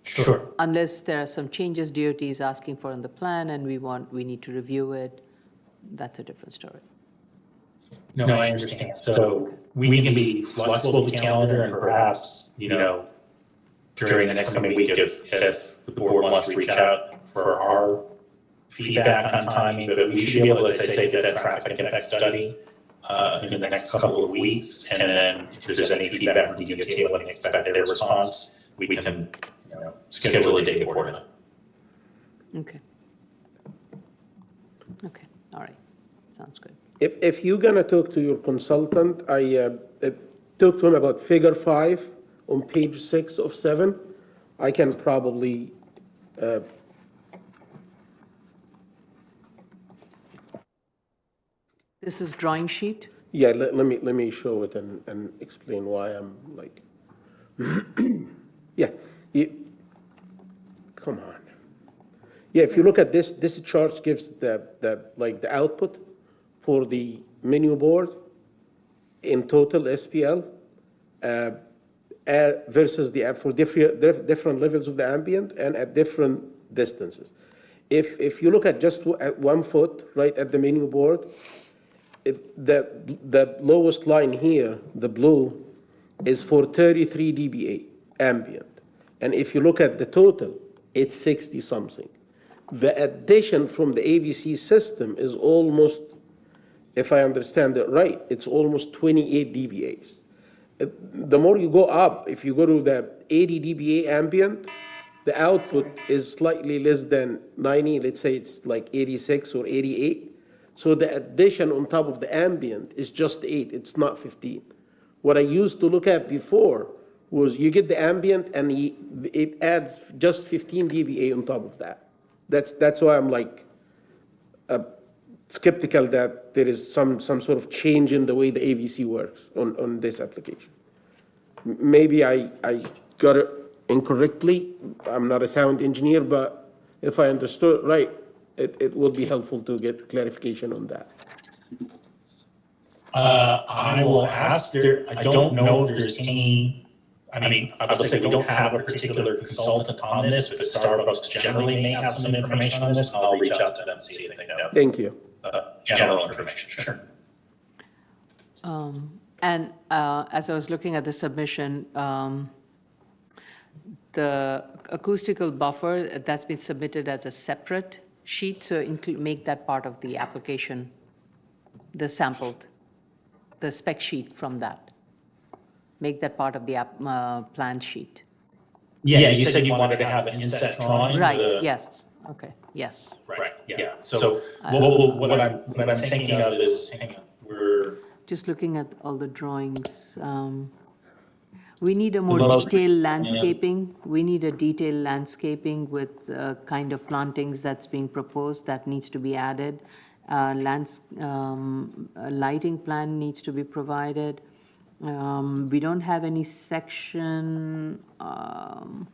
Sure. Unless there are some changes DOT is asking for in the plan and we need to review it, that's a different story. No, I understand. So we can be flexible with the calendar and perhaps, during the next coming week, if the board wants to reach out for our feedback on timing, but we should be able to, as I say, get that traffic impact study in the next couple of weeks. And then if there's any feedback from DOT when they expect their response, we can schedule a date accordingly. Okay. Okay, all right, sounds good. If you're gonna talk to your consultant, I talked to him about figure 5 on page 6 of 7. I can probably This is drawing sheet? yeah, let me show it and explain why I'm like yeah, come on. Yeah, if you look at this chart gives the output for the menu board in total SPL versus for different levels of the ambient and at different distances. If you look at just at 1 foot right at the menu board, the lowest line here, the blue, is for 33 dBA ambient. And if you look at the total, it's 60 something. The addition from the AVC system is almost, if I understand it right, it's almost 28 dBAs. The more you go up, if you go to the 80 dBA ambient, the output is slightly less than 90, let's say it's like 86 or 88. So the addition on top of the ambient is just 8, it's not 15. What I used to look at before was you get the ambient and it adds just 15 dBA on top of that. That's why I'm like skeptical that there is some sort of change in the way the AVC works on this application. Maybe I got it incorrectly. I'm not a sound engineer, but if I understood right, it would be helpful to get clarification on that. I will ask. I don't know if there's any. I mean, I will say we don't have a particular consultant on this, but Starbucks generally may have some information on this. I'll reach out to them and see if they know. Thank you. General information, sure. And as I was looking at the submission, the acoustical buffer, that's been submitted as a separate sheet, so make that part of the application, the sampled, the spec sheet from that. Make that part of the plan sheet. Yeah, you said you wanted to have an inset drawing. Right, yes, okay, yes. Right, yeah. So what I'm thinking of is, hang on, we're just looking at all the drawings. We need a more most detailed recent landscaping. We need a detailed landscaping with kind of plantings that's being proposed that needs to be added. A lighting plan needs to be provided. We don't have any section, oh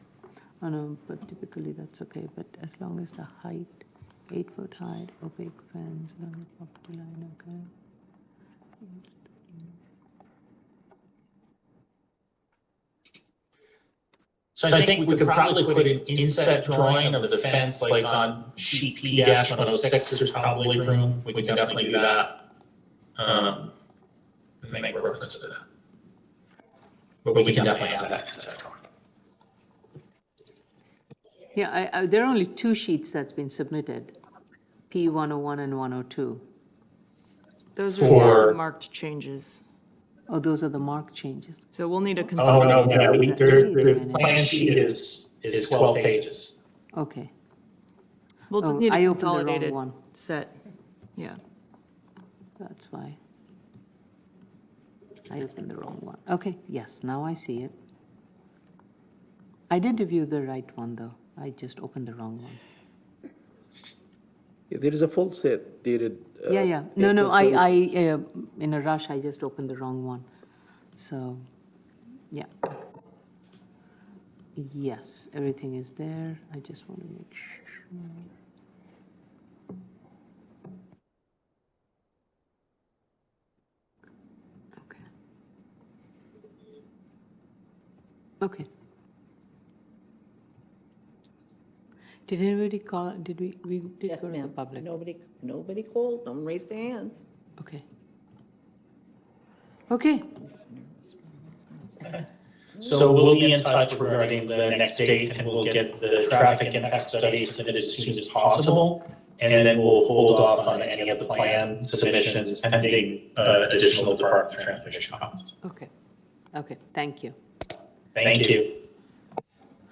no, but typically that's okay, but as long as the height, 8-foot height, opaque fence, along the property line, okay. So I think we could probably put an inset drawing of the fence, like on sheet P-106, there's probably room. We can definitely do that. And make reference to that. But we can definitely add that inset drawing. Yeah, there are only 2 sheets that's been submitted, P101 and 102. Those are the marked changes. Oh, those are the marked changes. So we'll need a Oh, consolidated. no, Wait a the minute. plan sheet is 12 pages. Okay. We'll Oh, need a I opened the wrong consolidated one. set. Yeah. That's why. I opened the wrong one. Okay, yes, now I see it. I did review the right one, though. I just opened the wrong one. Yeah, there is a full set dated. Yeah. No, April I 20. in a rush, I just opened the wrong one. So, yeah. Yes, everything is there. I just want to make sure. Okay. Did anybody call, did we did Yes, go to the ma'am. public? Nobody called, don't raise their hands. Okay. Okay, So we'll be in touch regarding the next date, and we'll get the traffic impact study submitted as soon as possible. And then we'll hold off on any of the plan submissions pending additional Department of Transportation comments. okay, thank you. Thank you. All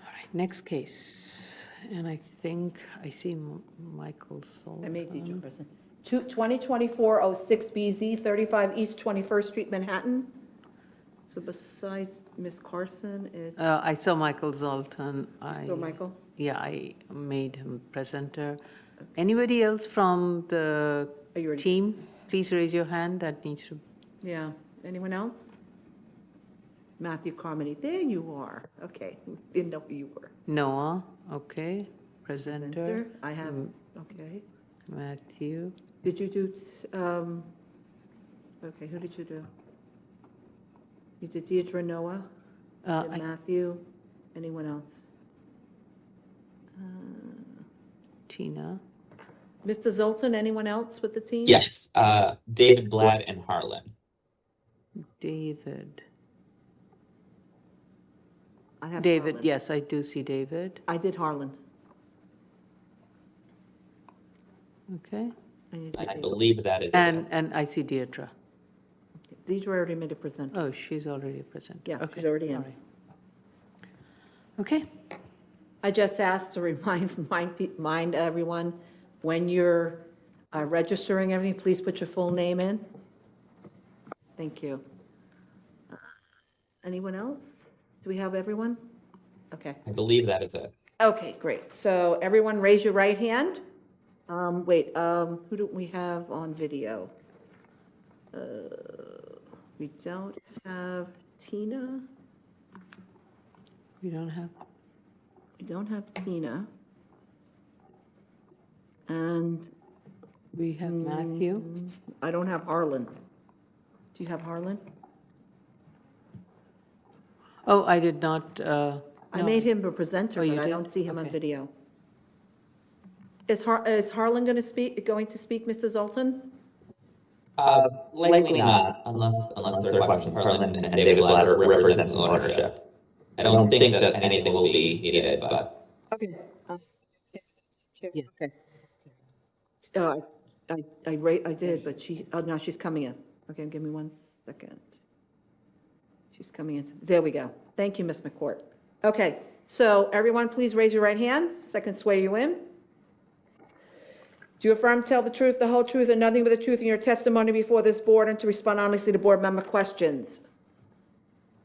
right, next case, and I think I see Michael Sullivan. I made Deidre present. 2024-06BZ, 35 East 21st Street, Manhattan. So besides Ms. Carson, it's I saw Michael Zoltan. still Michael? Yeah, I made him presenter. Anybody else from the team? Please raise your hand. That needs to. Yeah, anyone else? Matthew Carmody, there you are. Okay, didn't know who you were. Noah, okay. Presenter. I have, okay. Matthew. Did you do, okay, who did you do? You did Deidre, Noah, did Matthew, anyone else? Tina. Mr. Zoltan, anyone else with the team? Yes, David, Blad, and Harlan. David. I have David, Harlan. yes, I do see David. I did Harlan. Okay. I believe that is it. And I see Deirdre. Deidre already made a present. Oh, she's already a presenter. Yeah, Okay, she's already in. all right. Okay. I just asked to remind everyone, when you're registering everything, please put your full name in. Thank you. Anyone else? Do we have everyone? Okay. I believe that is it. Okay, great. So everyone raise your right hand. Wait, who do we have on video? We don't have Tina. We don't have. We don't have Tina. And we have Matthew. I don't have Harlan. Do you have Harlan? Oh, I did not. I made him a presenter, Oh, but you I did? don't see him on Okay. video. Is Harlan going to speak, Mr. Zoltan? Likely not, unless there are questions. Harlan and David Bladder represents ownership. I don't think that anything will be needed, but. Okay. Yeah. Okay. I did, but now she's coming in. Okay, give me 1 second. She's coming in. There we go. Thank you, Ms. McCourt. Okay, so everyone, please raise your right hands so I can swear you in. Do you affirm to tell the truth, the whole truth, and nothing but the truth in your testimony before this board, and to respond honestly to board member questions?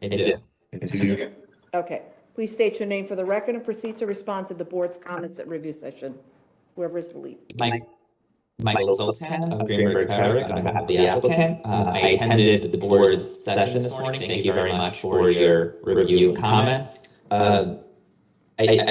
I do. Continue. Okay, please state your name for the record and proceed to respond to the board's comments at review session. Whoever is the lead. Michael Sultan of Greenberg Traurig on behalf of the applicant. I attended the board's session this morning. Thank you very much for your review and comments. I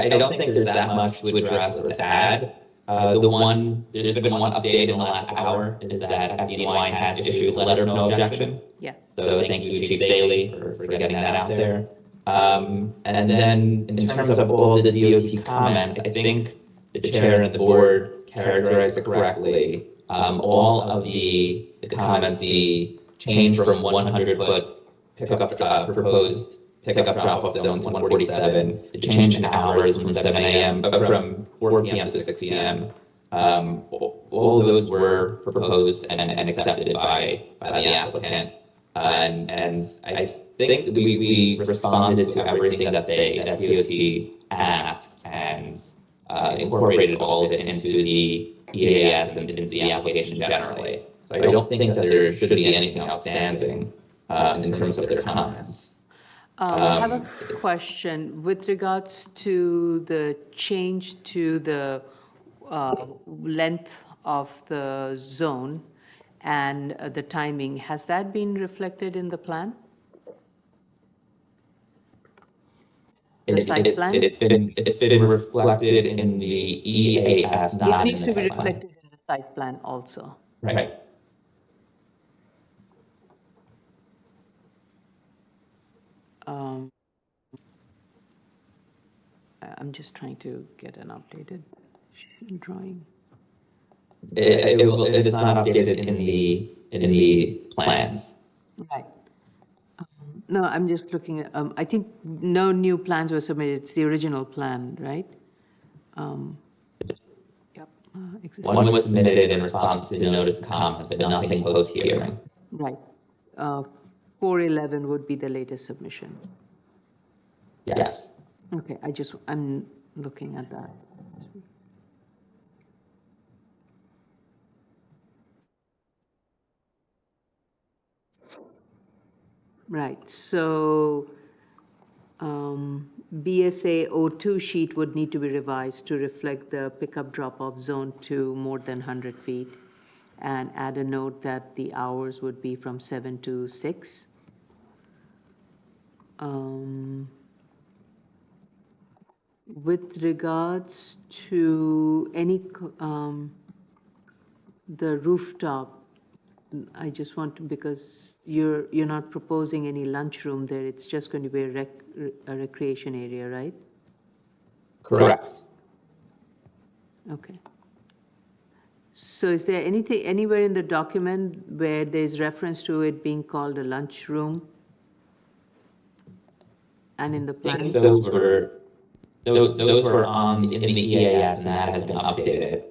don't think there's that much to address or to add. There's been one update in the last hour, is that FDNY has issued a letter of no objection. Yeah. So thank you, Chief Daly, for getting that out there. And then in terms of all the DOT comments, I think the chair and the board characterized it correctly. All of the comments, the change from 100-foot pickup proposed pickup drop-off zone to 147, the change in hours from 7 a.m. From 4 p.m. to 6 p.m. All of those were proposed and accepted by the applicant, and I think we responded to everything that DOT asked and incorporated all of it into the EAS and into the application generally. So I don't think that there should be anything outstanding in terms of their comments. I have a question with regards to the change to the length of the zone and the timing. Has that been reflected in the plan? The site plan? It's been reflected in the EAS, not in the site plan. It needs to be reflected in the site plan also. Right. I'm just trying to get an updated drawing. It is not updated in the plans. Right. No, I'm just looking at, I think no new plans were submitted. It's the original plan, right? Yep. One was submitted in response to the notice and comments, but nothing post-hearing. Right. 411 would be the latest submission. Yes. Okay, I'm looking at that. Right, so BSA 02 sheet would need to be revised to reflect the pickup drop-off zone to more than 100 feet and add a note that the hours would be from 7 to 6. With regards to any, the rooftop, I just want to, because you're not proposing any lunchroom there, it's just going to be a recreation area, right? Correct. Okay. So is there anything, anywhere in the document where there's reference to it being called a lunchroom? And in the I think plan? those were in the EAS, and that has been updated.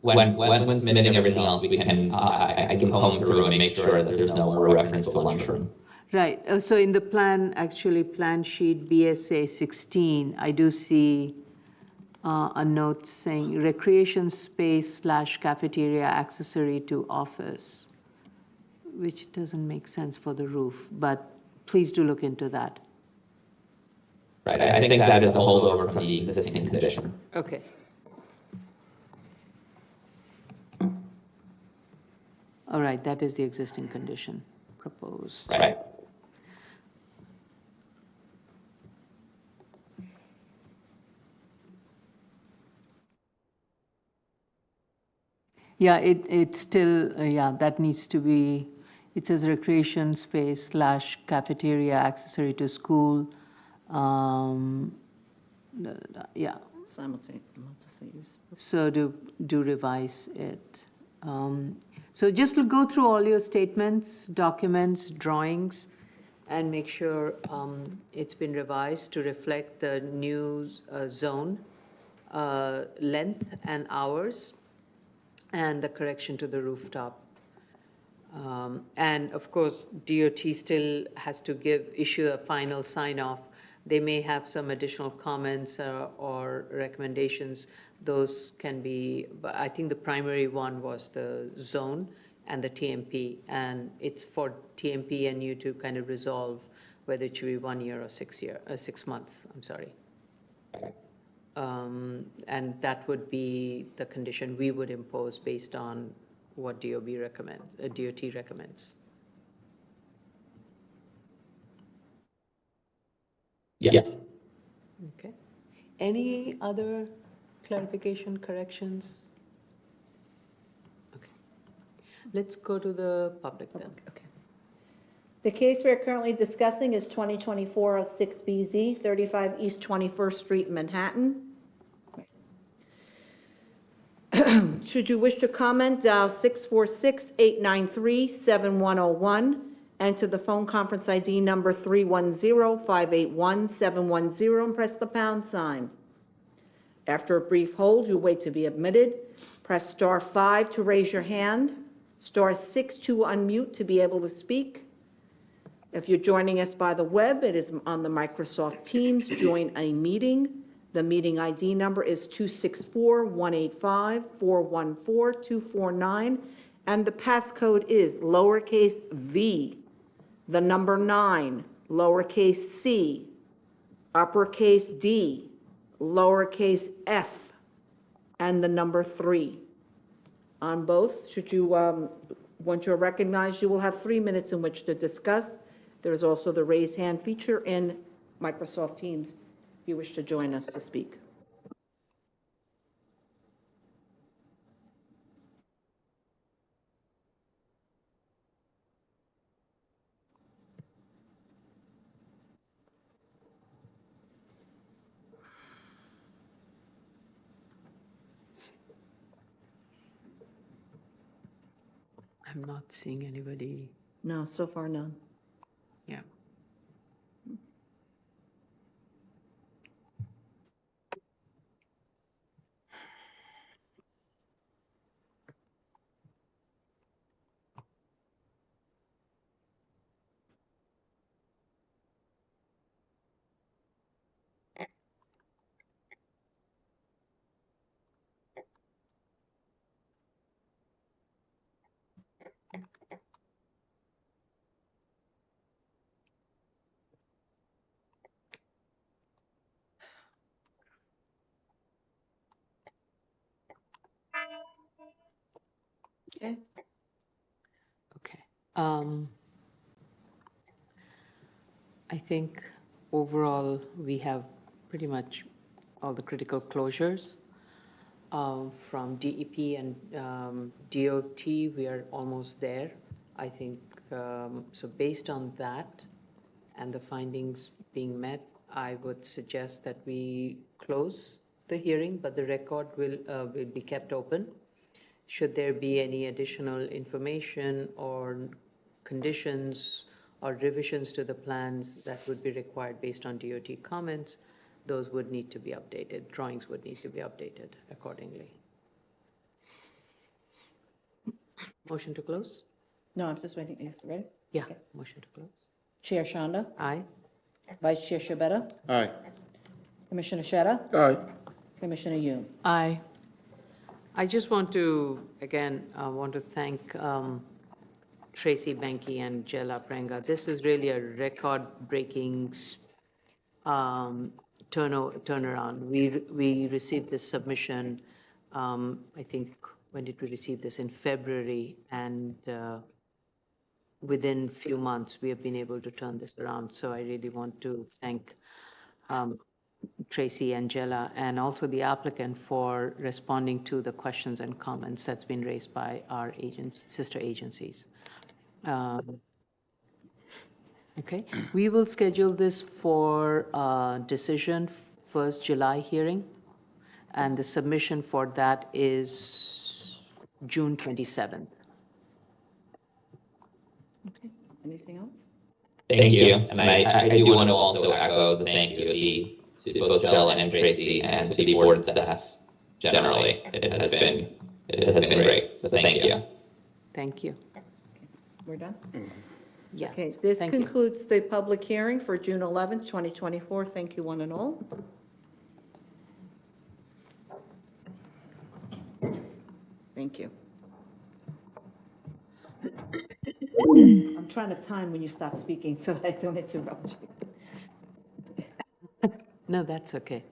When submitting everything else, we can I can comb through and make sure that there's no more reference to lunchroom. Right. So in the plan, actually, plan sheet BSA 16, I do see a note saying recreation space / cafeteria accessory to office, which doesn't make sense for the roof, but please do look into that. Right. I think that is a holdover from the existing condition. Okay. All right, that is the existing condition proposed. Right. Yeah, it still, yeah, that needs to be, it says recreation space / cafeteria accessory to school. Yeah. Simultaneous use. So do revise it. So just go through all your statements, documents, drawings, and make sure it's been revised to reflect the new zone, length and hours, and the correction to the rooftop. And of course, DOT still has to issue a final sign-off. They may have some additional comments or recommendations. Those can be, but I think the primary one was the zone and the TMP. And it's for TMP and you to kind of resolve whether it should be 1 year or 6 months, I'm sorry. And that would be the condition we would impose based on what DOT recommends. Yes. Okay. Any other clarification, corrections? Okay. Let's go to the public then. Okay. The case we're currently discussing is 2024-06BZ, 35 East 21st Street, Manhattan. Should you wish to comment, dial 646-893-7101. Enter the phone conference ID number 310-581-710 and press the pound sign. After a brief hold, you wait to be admitted. Press star 5 to raise your hand, star 6 to unmute to be able to speak. If you're joining us by the web, it is on the Microsoft Teams, join a meeting. The meeting ID number is 264-185-414-249, and the passcode is lowercase v, the number 9, lowercase c, uppercase D, lowercase f, and the number 3. On both, should you, once you're recognized, you will have 3 minutes in which to discuss. There is also the raise hand feature in Microsoft Teams if you wish to join us to speak. I'm not seeing anybody. No, so far none. Yeah. Okay. Okay. I think overall we have pretty much all the critical closures. From DEP and DOT, we are almost there. I think, so based on that and the findings being met, I would suggest that we close the hearing, but the record will be kept open. Should there be any additional information or conditions or revisions to the plans that would be required based on DOT comments, those would need to be updated. Drawings would need to be updated accordingly. Motion to close? No, I'm just waiting. Are you ready? Yeah, motion to close. Chair Shanda? Aye. Vice Chair Shabeta? Aye. Commissioner Sheta? Aye. Commissioner Yoon? Aye. I just want to, again, want to thank Tracy Benke and Jella Prenga. This is really a record-breaking turnaround. We received this submission, I think, when did we receive this? In February, and within few months, we have been able to turn this around. So I really want to thank Tracy and Jella, and also the applicant for responding to the questions and comments that's been raised by our sister agencies. Okay, we will schedule this for decision first July hearing, and the submission for that is June 27th. Okay, anything else? Thank you. And I do want to also echo the thank you to both Jella and Tracy and to the board staff generally. It has been great. So thank you. Thank you. We're done? Yeah. Okay, this Thank you. concludes the public hearing for June 11th, 2024. Thank you, one and all. Thank you. I'm trying to time when you stop speaking so that I don't interrupt you. No, that's okay.